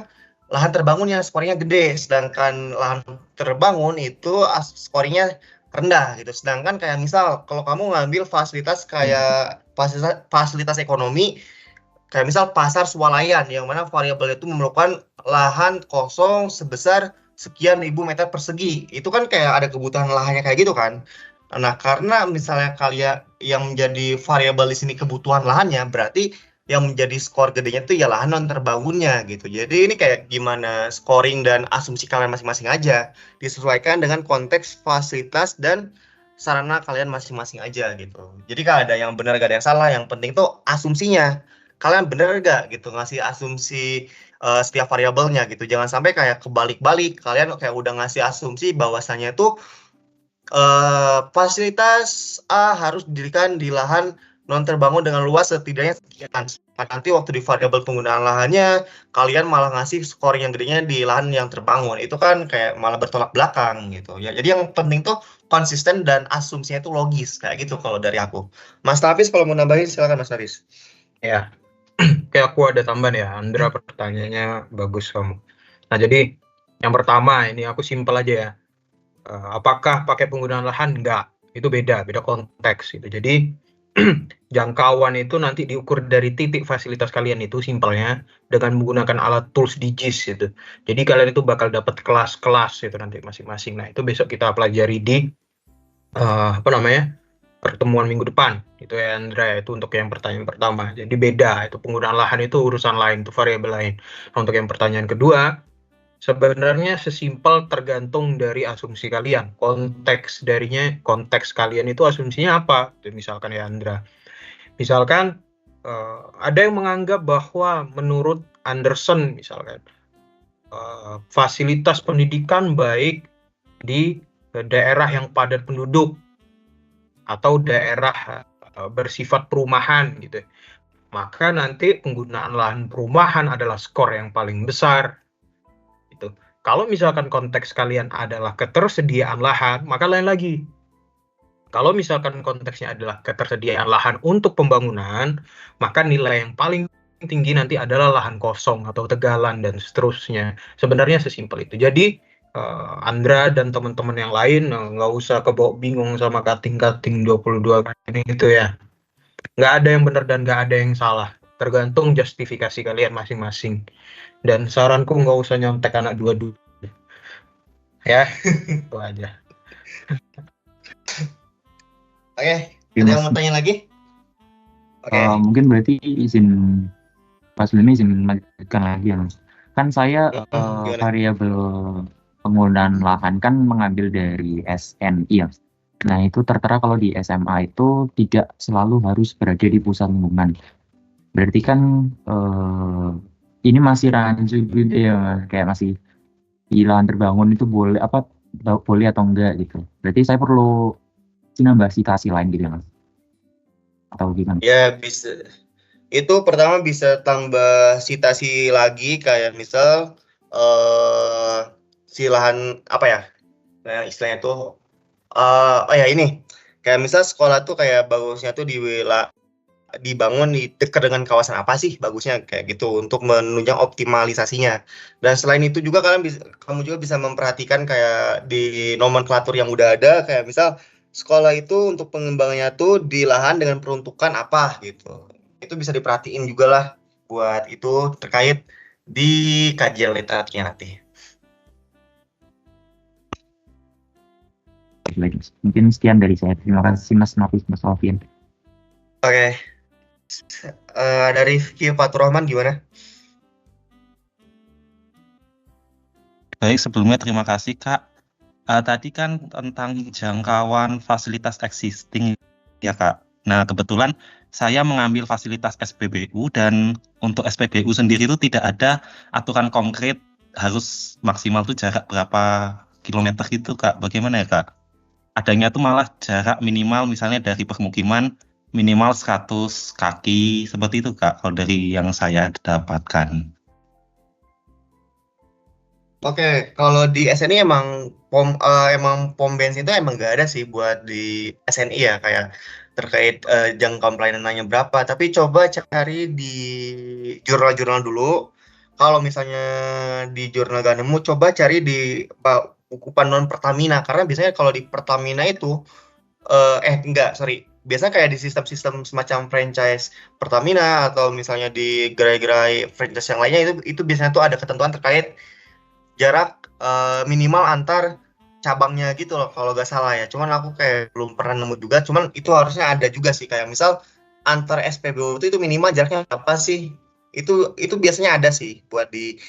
lahan terbangun yang skornya gede, sedangkan lahan terbangun itu skornya rendah gitu. Sedangkan kayak misal kalau kamu ngambil fasilitas kayak fasilitas ekonomi, kayak misal pasar swalayan yang mana variabel itu memerlukan lahan kosong sebesar sekian ribu meter persegi. Itu kan kayak ada kebutuhan lahannya kayak gitu kan. Nah, karena misalnya kalian yang menjadi variabel di sini kebutuhan lahannya, berarti yang menjadi skor gedenya itu ya lahan non terbangunnya gitu. Jadi ini kayak gimana scoring dan asumsi kalian masing-masing aja, disesuaikan dengan konteks fasilitas dan sarana kalian masing-masing aja gitu. Jadi gak ada yang benar, gak ada yang salah. Yang penting tuh asumsinya. Kalian bener gak gitu ngasih asumsi setiap variabelnya gitu. Jangan sampai kayak kebalik-balik. Kalian kayak udah ngasih asumsi bahwasannya itu fasilitas A harus didirikan di lahan non terbangun dengan luas setidaknya sekian. Nanti waktu di variabel penggunaan lahannya, kalian malah ngasih scoring yang gedenya di lahan yang terbangun. Itu kan kayak malah bertolak belakang gitu ya. Jadi yang penting tuh konsisten dan asumsinya itu logis kayak gitu kalau dari aku. Mas Tafis kalau mau nambahin silakan Mas Haris. Ya, kayak aku ada tambahan ya, Andra, pertanyaannya bagus kamu. Nah, jadi yang pertama ini aku simpel aja ya. Apakah pakai penggunaan lahan? Enggak, itu beda konteks gitu. Jadi jangkauan itu nanti diukur dari titik fasilitas kalian itu simpelnya dengan menggunakan alat tools di JIS gitu. Jadi kalian itu bakal dapat kelas-kelas itu nanti masing-masing. Nah, itu besok kita pelajari di pertemuan minggu depan itu ya, Andra. Itu untuk yang pertanyaan pertama. Jadi beda, itu penggunaan lahan itu urusan lain, itu variabel lain. Nah, untuk yang pertanyaan kedua, sebenarnya sesimpel tergantung dari asumsi kalian. Konteks kalian itu asumsinya apa? Misalkan ya, Andra. Misalkan ada yang menganggap bahwa menurut Anderson misalkan fasilitas pendidikan baik di daerah yang padat penduduk atau daerah bersifat perumahan gitu. Maka nanti penggunaan lahan perumahan adalah skor yang paling besar. Gitu. Kalau misalkan konteks kalian adalah ketersediaan lahan, maka lain lagi. Kalau misalkan konteksnya adalah ketersediaan lahan untuk pembangunan, maka nilai yang paling tinggi nanti adalah lahan kosong atau tegalan dan seterusnya. Sebenarnya sesimpel itu. Jadi Andra dan teman-teman yang lain nggak usah kebawa bingung sama cutting 22 ini gitu ya. nggak ada yang benar dan nggak ada yang salah, tergantung justifikasi kalian masing-masing. Dan saranku nggak usah nyontek anak dua-dua ya. Itu aja. Oke, Oke, ada yang Mas. mau tanya lagi? Oke. Mungkin berarti izin Mas Willy izin melanjutkan lagi ya, Mas. Kan saya Gimana? variabel penggunaan lahan kan mengambil dari SNI ya. Nah, itu tertera kalau di SMA itu tidak selalu harus berada di pusat lingkungan. Berarti kan ini masih rancu gitu ya, Mas. Kayak masih di lahan terbangun itu boleh apa boleh atau enggak gitu. Berarti saya perlu nambah citasi lain gitu ya, Mas. Atau gimana? Ya bisa. Itu pertama bisa tambah citasi lagi kayak misal si lahan apa ya? Nah, istilahnya tuh oh ya ini. Kayak misal sekolah tuh kayak bagusnya tuh dibangun di dekat dengan kawasan apa sih bagusnya kayak gitu untuk menunjang optimalisasinya. Dan selain itu juga kamu juga bisa memperhatikan kayak di nomenklatur yang udah ada kayak misal sekolah itu untuk pengembangannya tuh di lahan dengan peruntukan apa gitu. Itu bisa diperhatiin juga lah buat itu terkait di kajian literaturnya nanti. Baik, Mas. Mungkin sekian dari saya. Terima kasih Mas Nafis, Mas Alfian. Oke. Dari Rifki Faturrahman gimana? Baik, sebelumnya terima kasih Kak. Tadi kan tentang jangkauan fasilitas existing ya Kak. Nah, kebetulan saya mengambil fasilitas SPBU dan untuk SPBU sendiri itu tidak ada aturan konkret harus maksimal tuh jarak berapa kilometer gitu Kak. Bagaimana ya Kak? Adanya tuh malah jarak minimal misalnya dari permukiman minimal 100 kaki seperti itu Kak kalau dari yang saya dapatkan. Oke, kalau di SNI emang pom bensin itu emang nggak ada sih buat di SNI ya kayak terkait jangkauan pelayanannya berapa. Tapi coba cari di jurnal-jurnal dulu. Kalau misalnya di jurnal gak nemu, coba cari di buku panduan Pertamina karena biasanya kalau di Pertamina itu enggak, sorry. Biasanya kayak di sistem-sistem semacam franchise Pertamina atau misalnya di gerai-gerai franchise yang lainnya itu biasanya tuh ada ketentuan terkait jarak minimal antar cabangnya gitu loh kalau gak salah ya. Cuman aku kayak belum pernah nemu juga. Cuman itu harusnya ada juga sih kayak misal antar SPBU itu minimal jaraknya apa sih? Itu biasanya ada sih buat di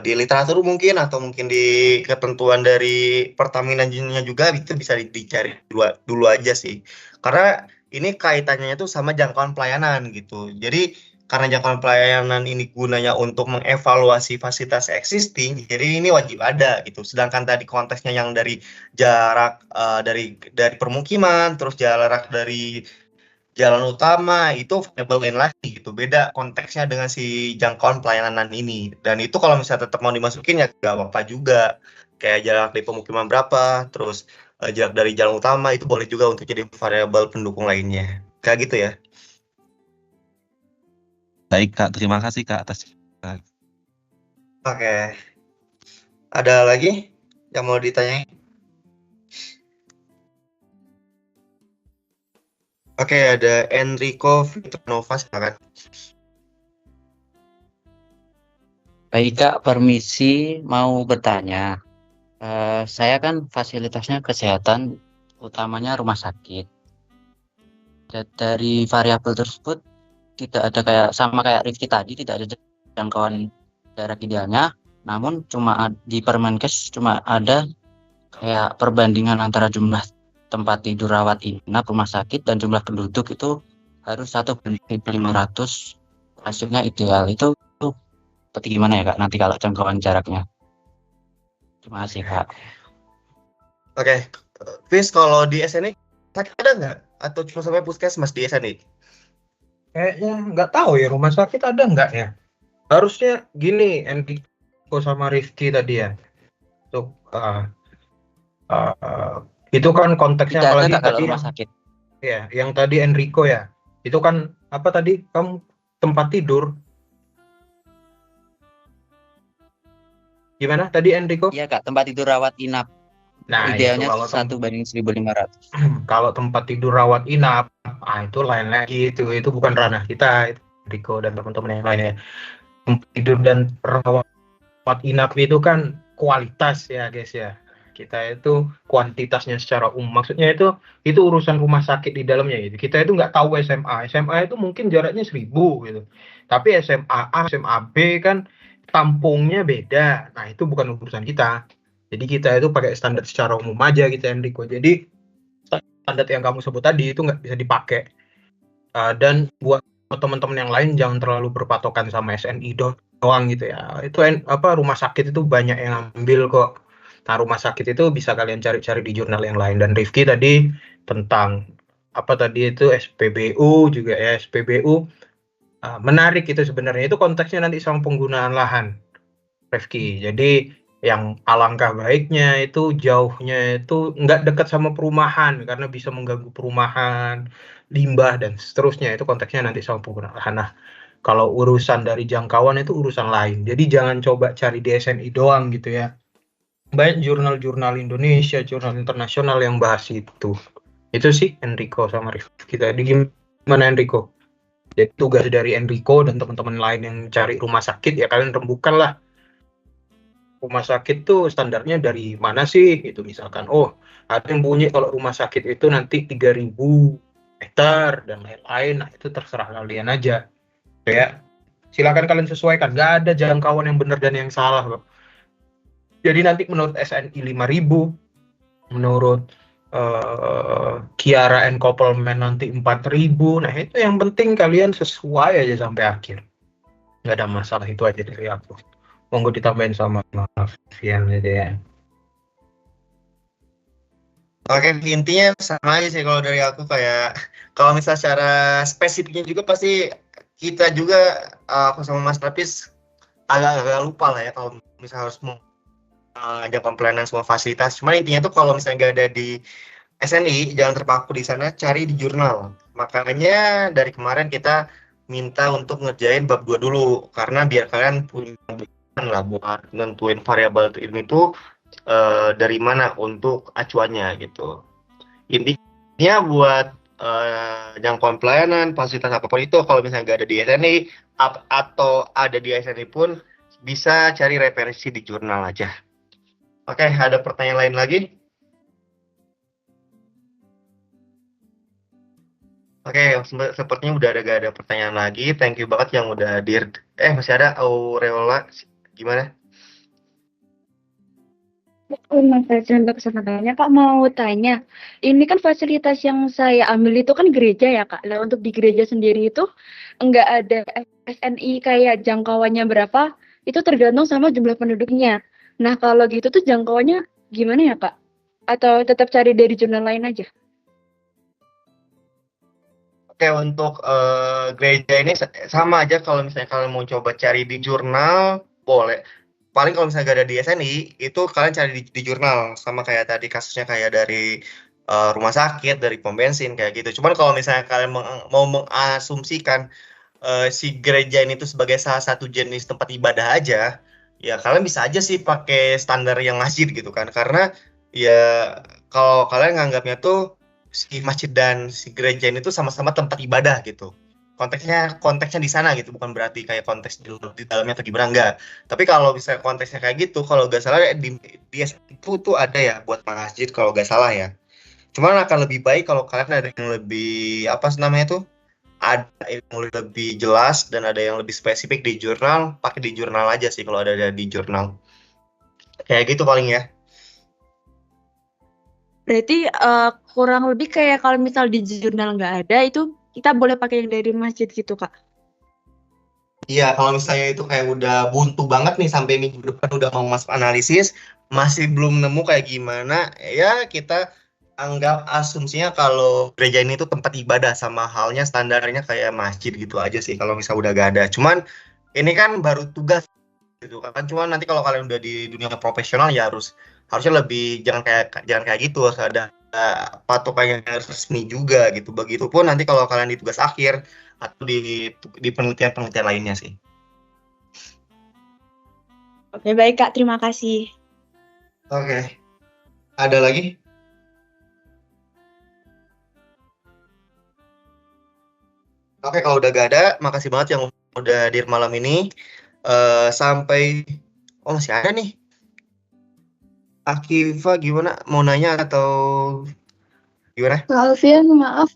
literatur mungkin atau mungkin di ketentuan dari Pertamina-nya juga itu bisa dicari dulu aja sih. Karena ini kaitannya itu sama jangkauan pelayanan gitu. Jadi karena jangkauan pelayanan ini gunanya untuk mengevaluasi fasilitas existing, jadi ini wajib ada gitu. Sedangkan tadi konteksnya yang dari jarak dari permukiman, terus jarak dari jalan utama itu variable lain lagi gitu. Beda konteksnya dengan si jangkauan pelayanan ini. Dan itu kalau misalnya tetap mau dimasukin ya gak apa-apa juga. Kayak jarak dari pemukiman berapa, terus jarak dari jalan utama itu boleh juga untuk jadi variabel pendukung lainnya. Kayak gitu ya. Baik Kak, terima kasih Kak atas. Oke. Ada lagi yang mau ditanyain? Oke, ada Enrico Fitronova, silakan. Baik Kak, permisi mau bertanya. Saya kan fasilitasnya kesehatan, utamanya rumah sakit. Dari variabel tersebut tidak ada sama kayak Rifki tadi, tidak ada jangkauan jarak idealnya. Namun di Permenkes cuma ada kayak perbandingan antara jumlah tempat tidur rawat inap rumah sakit dan jumlah penduduk itu harus 1/500 hasilnya ideal. Itu seperti gimana ya Kak nanti kalau jangkauan jaraknya? Terima kasih Kak. Oke, Fis, kalau di SNI sakit ada nggak? Atau cuma sampai puskesmas di SNI? Kayaknya nggak tahu ya, rumah sakit ada nggak ya? Harusnya gini, Enrico sama Rifki tadi ya. Untuk itu kan konteksnya Tidak ada apalagi Kak kalau tadi rumah sakit. yang tadi Enrico ya. Itu kan apa tadi kamu tempat tidur? Gimana tadi Enrico? Iya Kak, tempat tidur rawat inap. Nah, itu Idealnya kalau 1/1500. kalau tempat tidur rawat inap Itu lain lagi, itu bukan ranah kita, itu Riko dan teman-teman yang lainnya. Tempat tidur dan rawat inap itu kan kualitas ya guys ya. Kita itu kuantitasnya secara umum. Maksudnya itu urusan rumah sakit di dalamnya gitu. Kita itu nggak tahu SMA. SMA itu mungkin jaraknya 1.000 gitu. Tapi SMA A, SMA B kan tampungnya beda. Nah, itu bukan urusan kita. Jadi kita itu pakai standar secara umum aja gitu Enrico. Jadi standar yang kamu sebut tadi itu nggak bisa dipakai. Dan buat teman-teman yang lain jangan terlalu berpatokan sama SNI doang gitu ya. Itu rumah sakit itu banyak yang ambil kok. Nah, rumah sakit itu bisa kalian cari-cari di jurnal yang lain. Dan Rifki tadi tentang apa tadi itu SPBU juga ya, SPBU menarik itu sebenarnya, itu konteksnya nanti sama penggunaan lahan Rifki. Jadi yang alangkah baiknya itu jauhnya itu nggak dekat sama perumahan karena bisa mengganggu perumahan, limbah dan seterusnya. Itu konteksnya nanti sama penggunaan lahan. Nah, kalau urusan dari jangkauan itu urusan lain. Jadi jangan coba cari di SNI doang gitu ya. Banyak jurnal-jurnal Indonesia, jurnal internasional yang bahas itu. Itu sih Enrico sama Rifki tadi. Gimana Enrico? Jadi tugas dari Enrico dan teman-teman lain yang cari rumah sakit ya kalian rembukan lah. Rumah sakit tuh standarnya dari mana sih? Itu misalkan, ada yang bunyi kalau rumah sakit itu nanti 3.000 meter dan lain-lain. Nah, itu terserah kalian aja. Ya, silakan kalian sesuaikan. Nggak ada jangkauan yang benar dan yang salah, Bang. Jadi nanti menurut SNI 5.000, menurut Kiara and Koppelman nanti 4.000. Nah, itu yang penting kalian sesuai aja sampai akhir. Nggak ada masalah, itu aja dari aku. Monggo ditambahin sama Vian aja ya. Oke, intinya sama aja sih kalau dari aku, kayak kalau misal secara spesifiknya juga pasti kita juga, aku sama Mas Tapis agak-agak lupa lah ya kalau misal harus mengajarkan pelayanan semua fasilitas. Cuma intinya tuh kalau misalnya nggak ada di SNI, jangan terpaku di sana, cari di jurnal. Makanya dari kemarin kita minta untuk ngerjain bab 2 dulu, karena biar kalian punya bahan lah buat nentuin variabel ini tuh dari mana untuk acuannya gitu. Intinya buat jangkauan pelayanan, fasilitas apapun itu, kalau misalnya nggak ada di SNI atau ada di SNI pun bisa cari referensi di jurnal aja. Oke, ada pertanyaan lain lagi? Oke, sepertinya udah gak ada pertanyaan lagi. Thank you banget yang udah hadir. Masih ada Aureola, gimana? Mas Reza, untuk kesempatannya Kak, mau tanya, ini kan fasilitas yang saya ambil itu kan gereja ya Kak. Nah, untuk di gereja sendiri itu enggak ada SNI kayak jangkauannya berapa, itu tergantung sama jumlah penduduknya. Nah, kalau gitu tuh jangkauannya gimana ya Kak? Atau tetap cari dari jurnal lain aja? Oke, untuk gereja ini sama aja, kalau misalnya kalian mau coba cari di jurnal, boleh. Paling kalau misalnya gak ada di SNI, itu kalian cari di jurnal. Sama kayak tadi kasusnya kayak dari rumah sakit, dari pom bensin, kayak gitu. Cuman kalau misalnya kalian mau mengasumsikan si gereja ini tuh sebagai salah satu jenis tempat ibadah aja, ya kalian bisa aja sih pakai standar yang masjid gitu kan. Karena ya kalau kalian nganggapnya tuh si masjid dan si gereja ini tuh sama-sama tempat ibadah gitu. Konteksnya di sana gitu, bukan berarti kayak konteks di dalamnya atau gimana, enggak. Tapi kalau bisa konteksnya kayak gitu, kalau nggak salah di itu tuh ada ya buat masjid kalau nggak salah ya. Cuman akan lebih baik kalau kalian ada yang lebih apa sih namanya tuh, ada yang lebih jelas dan ada yang lebih spesifik di jurnal, pakai di jurnal aja sih kalau ada di jurnal. Kayak gitu paling ya. Berarti kurang lebih kayak kalau misal di jurnal nggak ada, itu kita boleh pakai yang dari masjid gitu Kak? Iya, kalau misalnya itu kayak udah buntu banget nih sampai minggu depan udah mau masuk analisis, masih belum nemu kayak gimana, ya kita anggap asumsinya kalau gereja ini tuh tempat ibadah, sama halnya standarnya kayak masjid gitu aja sih kalau misalnya udah gak ada. Cuman ini kan baru tugas gitu kan. Cuman nanti kalau kalian udah di dunia profesional ya harusnya lebih jangan kayak gitu, harus ada patokan yang resmi juga gitu. Begitupun nanti kalau kalian di tugas akhir atau di penelitian-penelitian lainnya sih. Oke, baik Kak, terima kasih. Oke. Ada lagi? Oke, kalau udah gak ada, makasih banget yang udah hadir malam ini. Sampai masih ada nih. Akiva gimana? Mau nanya atau gimana? Kak Alfian, maaf,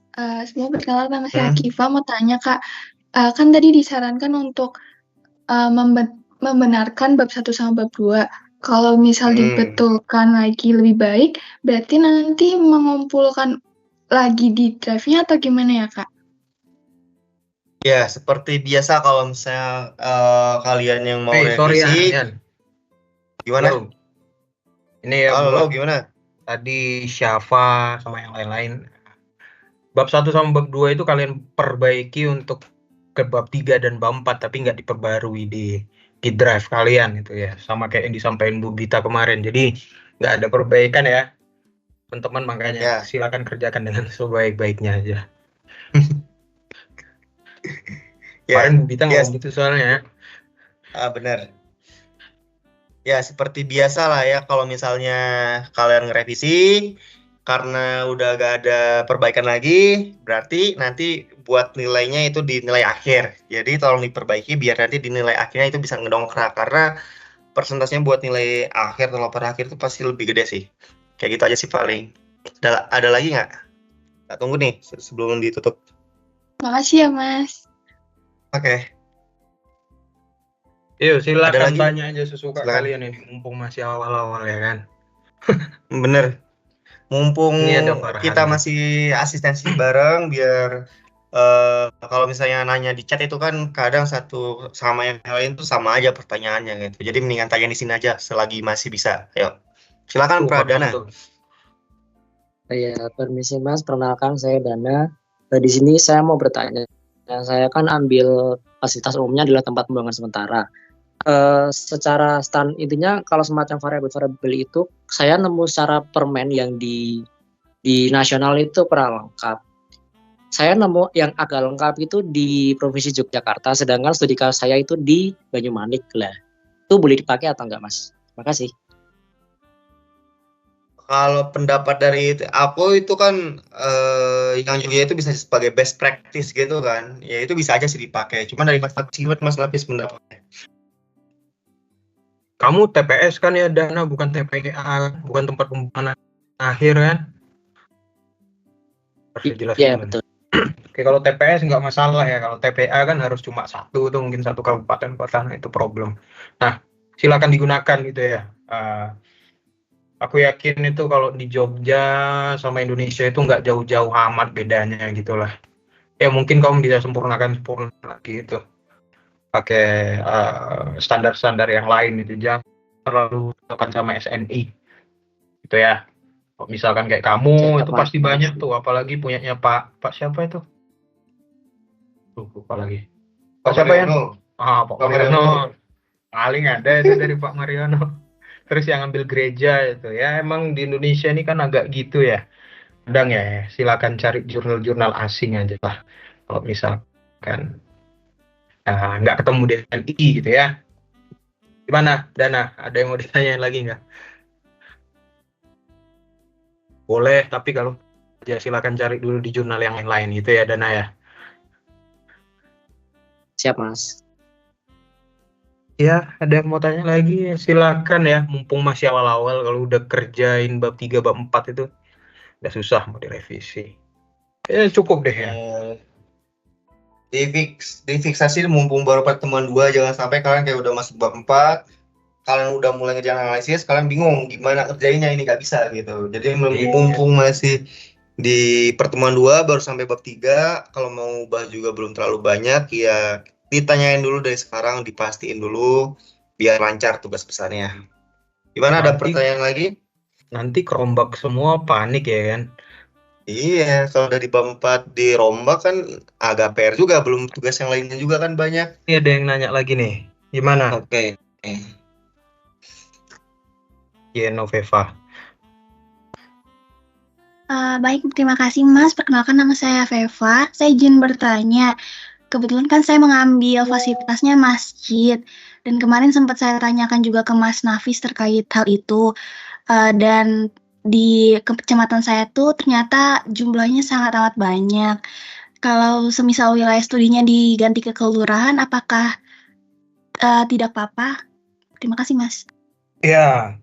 sebelum perkenalan nama saya Hmm. Akiva, mau tanya Kak, kan tadi disarankan untuk membenarkan bab 1 sama bab 2. Kalau misal dibetulkan lagi lebih baik, berarti nanti mengumpulkan lagi di drive-nya atau gimana ya Kak? Ya, seperti biasa kalau misalnya kalian yang mau sorry ya, revisi, Yan. gimana? Halo. Ini ya Halo, buat gimana? tadi Syafa sama yang lain-lain. Bab 1 sama bab 2 itu kalian perbaiki untuk ke bab 3 dan bab 4, tapi nggak diperbarui di drive kalian itu ya. Sama kayak yang disampaikan Bu Bita kemarin. Jadi nggak ada perbaikan ya, teman-teman, makanya Ya. silakan kerjakan dengan sebaik-baiknya aja. Kemarin Bu Bita ngomong gitu soalnya. Benar. Ya, seperti biasa lah ya, kalau misalnya kalian ngerevisi, karena udah gak ada perbaikan lagi, berarti nanti buat nilainya itu di nilai akhir. Jadi tolong diperbaiki biar nanti di nilai akhirnya itu bisa ngedongkrak, karena persentasenya buat nilai akhir atau lapor akhir itu pasti lebih gede sih. Kayak gitu aja sih paling. Ada lagi nggak? Nah, tunggu nih sebelum ditutup. Makasih ya Mas. Oke. Yuk, silakan lagi? tanya aja sesuka Silakan. kalian ini, mumpung masih awal-awal ya kan. Bener. Mumpung Ini ada Farhan kita nih. masih asistensi bareng, biar kalau misalnya nanya di chat itu kan kadang satu sama yang lain tuh sama aja pertanyaannya gitu. Jadi mendingan tanya di sini aja selagi masih bisa. Ayo, silakan Pradana. Ya, permisi Mas, perkenalkan saya Dana. Di sini saya mau bertanya. Saya kan ambil fasilitas umumnya adalah tempat pembuangan sementara. Secara intinya kalau semacam variabel itu saya nemu secara permen yang di nasional itu kurang lengkap. Saya nemu yang agak lengkap itu di Provinsi Yogyakarta, sedangkan studi kasus saya itu di Banyumanik lah. Itu boleh dipakai atau enggak Mas? Terima kasih. Kalau pendapat dari aku itu kan yang Jogja itu bisa sebagai best practice gitu kan. Ya itu bisa aja sih dipakai. Cuman dari Mas Lapis pendapatnya. Kamu TPS kan ya Dana, bukan TPA, bukan tempat pembuangan akhir kan? Harus dijelasin. Iya, betul. Oke, kalau TPS nggak masalah ya. Kalau TPA kan harus cuma satu tuh, mungkin satu kabupaten kota, nah itu problem. Nah, silakan digunakan gitu ya. Aku yakin itu kalau di Jogja sama Indonesia itu nggak jauh-jauh amat bedanya gitulah. Ya mungkin kamu bisa sempurna lagi itu. Pakai standar-standar yang lain itu, jangan terlalu tekan sama SNI. Gitu ya. Misalkan kayak kamu itu pasti banyak tuh, apalagi punyanya Pak siapa itu? Lupa lagi. Pak siapa ya? Pak Mariono. Paling ada itu dari Pak Mariono. Terus yang ambil gereja itu ya, emang di Indonesia ini kan agak gitu ya. Kadang ya, silakan cari jurnal-jurnal asing aja lah. Kalau misalkan nggak ketemu di LI gitu ya. Gimana, Dana? Ada yang mau ditanyain lagi nggak? Boleh, tapi kalau ya silakan cari dulu di jurnal yang lain gitu ya, Dana ya. Siap, Mas. Ya, ada yang mau tanya lagi? Silakan ya, mumpung masih awal-awal. Kalau udah kerjain bab 3, bab 4 itu udah susah mau direvisi. Cukup deh ya. Difiksasi mumpung baru pertemuan 2, jangan sampai kalian kayak udah masuk bab 4, kalian udah mulai ngerjain analisis, kalian bingung gimana kerjainnya, ini nggak bisa gitu. Jadi mumpung masih di pertemuan 2 baru sampai bab 3, kalau mau ubah juga belum terlalu banyak, ya ditanyain dulu dari sekarang, dipastiin dulu biar lancar tugas besarnya. Gimana, ada pertanyaan lagi? Nanti kerombak semua, panik ya kan? Iya, kalau dari bab 4 dirombak kan agak PR juga, belum tugas yang lainnya juga kan banyak. Ini ada yang nanya lagi nih, gimana? Oke. Genoveva. Baik, terima kasih Mas. Perkenalkan nama saya Veva. Saya izin bertanya. Kebetulan kan saya mengambil fasilitasnya masjid. Dan kemarin sempat saya tanyakan juga ke Mas Nafis terkait hal itu. Dan di kecamatan saya tuh ternyata jumlahnya sangat amat banyak. kalau semisal wilayah studinya diganti ke kelurahan, apakah tidak apa-apa? Terima kasih, Mas. Ya,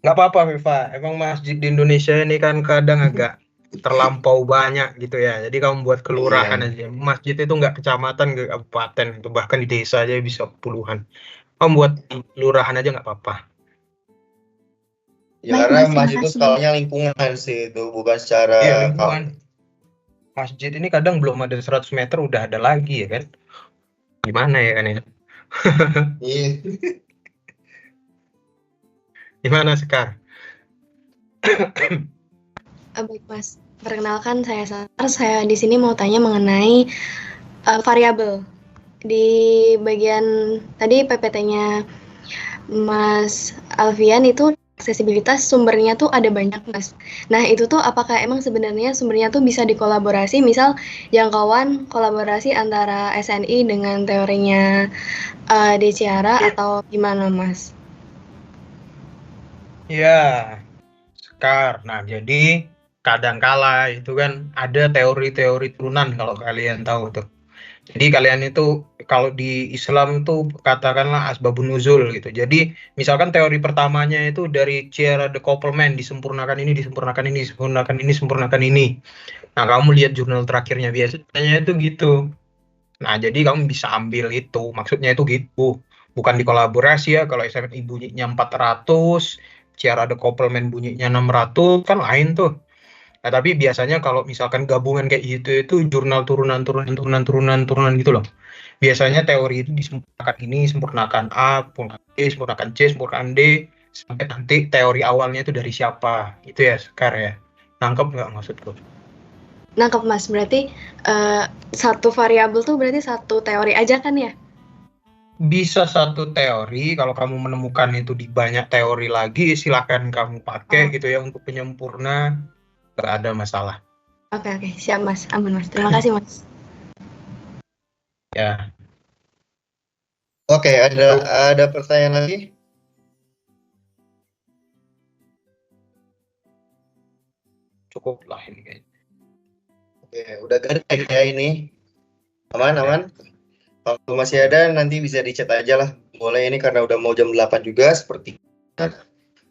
nggak apa-apa, Viva. Emang masjid di Indonesia ini kan kadang agak terlampau banyak gitu ya. Jadi kamu buat kelurahan Iya. aja. Masjid itu nggak kecamatan, nggak kabupaten, itu bahkan di desa aja bisa puluhan. Kamu buat kelurahan aja nggak apa-apa. Ya Baik, karena Mas, terima masjid itu kasih. skalanya lingkungan sih itu, bukan secara Iya, lingkungan. Masjid ini kadang belum ada 100 meter udah ada lagi ya kan. Gimana ya kan ya? Iya. Gimana Sekar? Baik Mas, perkenalkan saya Sar. Saya di sini mau tanya mengenai variabel. Di bagian tadi PPT-nya Mas Alfian itu aksesibilitas sumbernya tuh ada banyak Mas. Nah itu tuh apakah emang sebenarnya sumbernya tuh bisa dikolaborasi, misal jangkauan kolaborasi antara SNI dengan teorinya Deciara atau gimana Mas? Ya, Sekar. Nah, jadi kadangkala itu kan ada teori-teori turunan kalau kalian tahu tuh. Jadi kalian itu kalau di Islam tuh katakanlah asbabun nuzul gitu. Jadi misalkan teori pertamanya itu dari Sierra de Copeland, disempurnakan ini, disempurnakan ini, disempurnakan ini, disempurnakan ini. Nah, kamu lihat jurnal terakhirnya biasanya itu gitu. Nah, jadi kamu bisa ambil itu. Maksudnya itu gitu. Bukan dikolaborasi ya. Kalau SMI bunyinya 400, Sierra de Copeland bunyinya 600, kan lain tuh. Nah, tapi biasanya kalau misalkan gabungan kayak gitu itu jurnal turunan gitu loh. Biasanya teori itu disempurnakan ini, sempurnakan A, sempurnakan B, sempurnakan C, sempurnakan D, sampai nanti teori awalnya itu dari siapa. Itu ya, Sekar ya. Nangkep nggak maksudku? Nangkep Mas, berarti satu variabel tuh berarti satu teori aja kan ya? Bisa satu teori, kalau kamu menemukan itu di banyak teori lagi, silahkan kamu pakai gitu ya untuk penyempurna, nggak ada masalah. Oke, siap Mas, aman Mas. Terima kasih Mas. Ya, Oke, ada pertanyaan lagi? cukup lah ini kayaknya. Oke, udah gak ada ya ini. Aman. Kalau masih ada nanti bisa dicat aja lah. Boleh ini karena udah mau jam 8 juga seperti.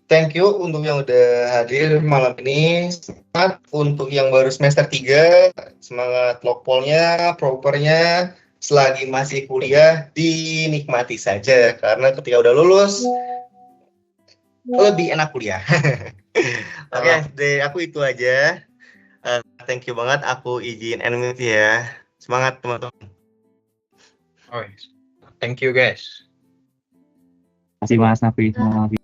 Thank you untuk yang udah hadir malam ini. Semangat untuk yang baru semester 3. Semangat lokpolnya, propernya. Selagi masih kuliah, dinikmati saja. Karena ketika udah lulus, lebih enak kuliah. Oke, dari aku itu aja. Thank you banget. Aku izin unmute ya. Semangat teman-teman. Oh, thank you guys. Terima kasih Mas Nafi.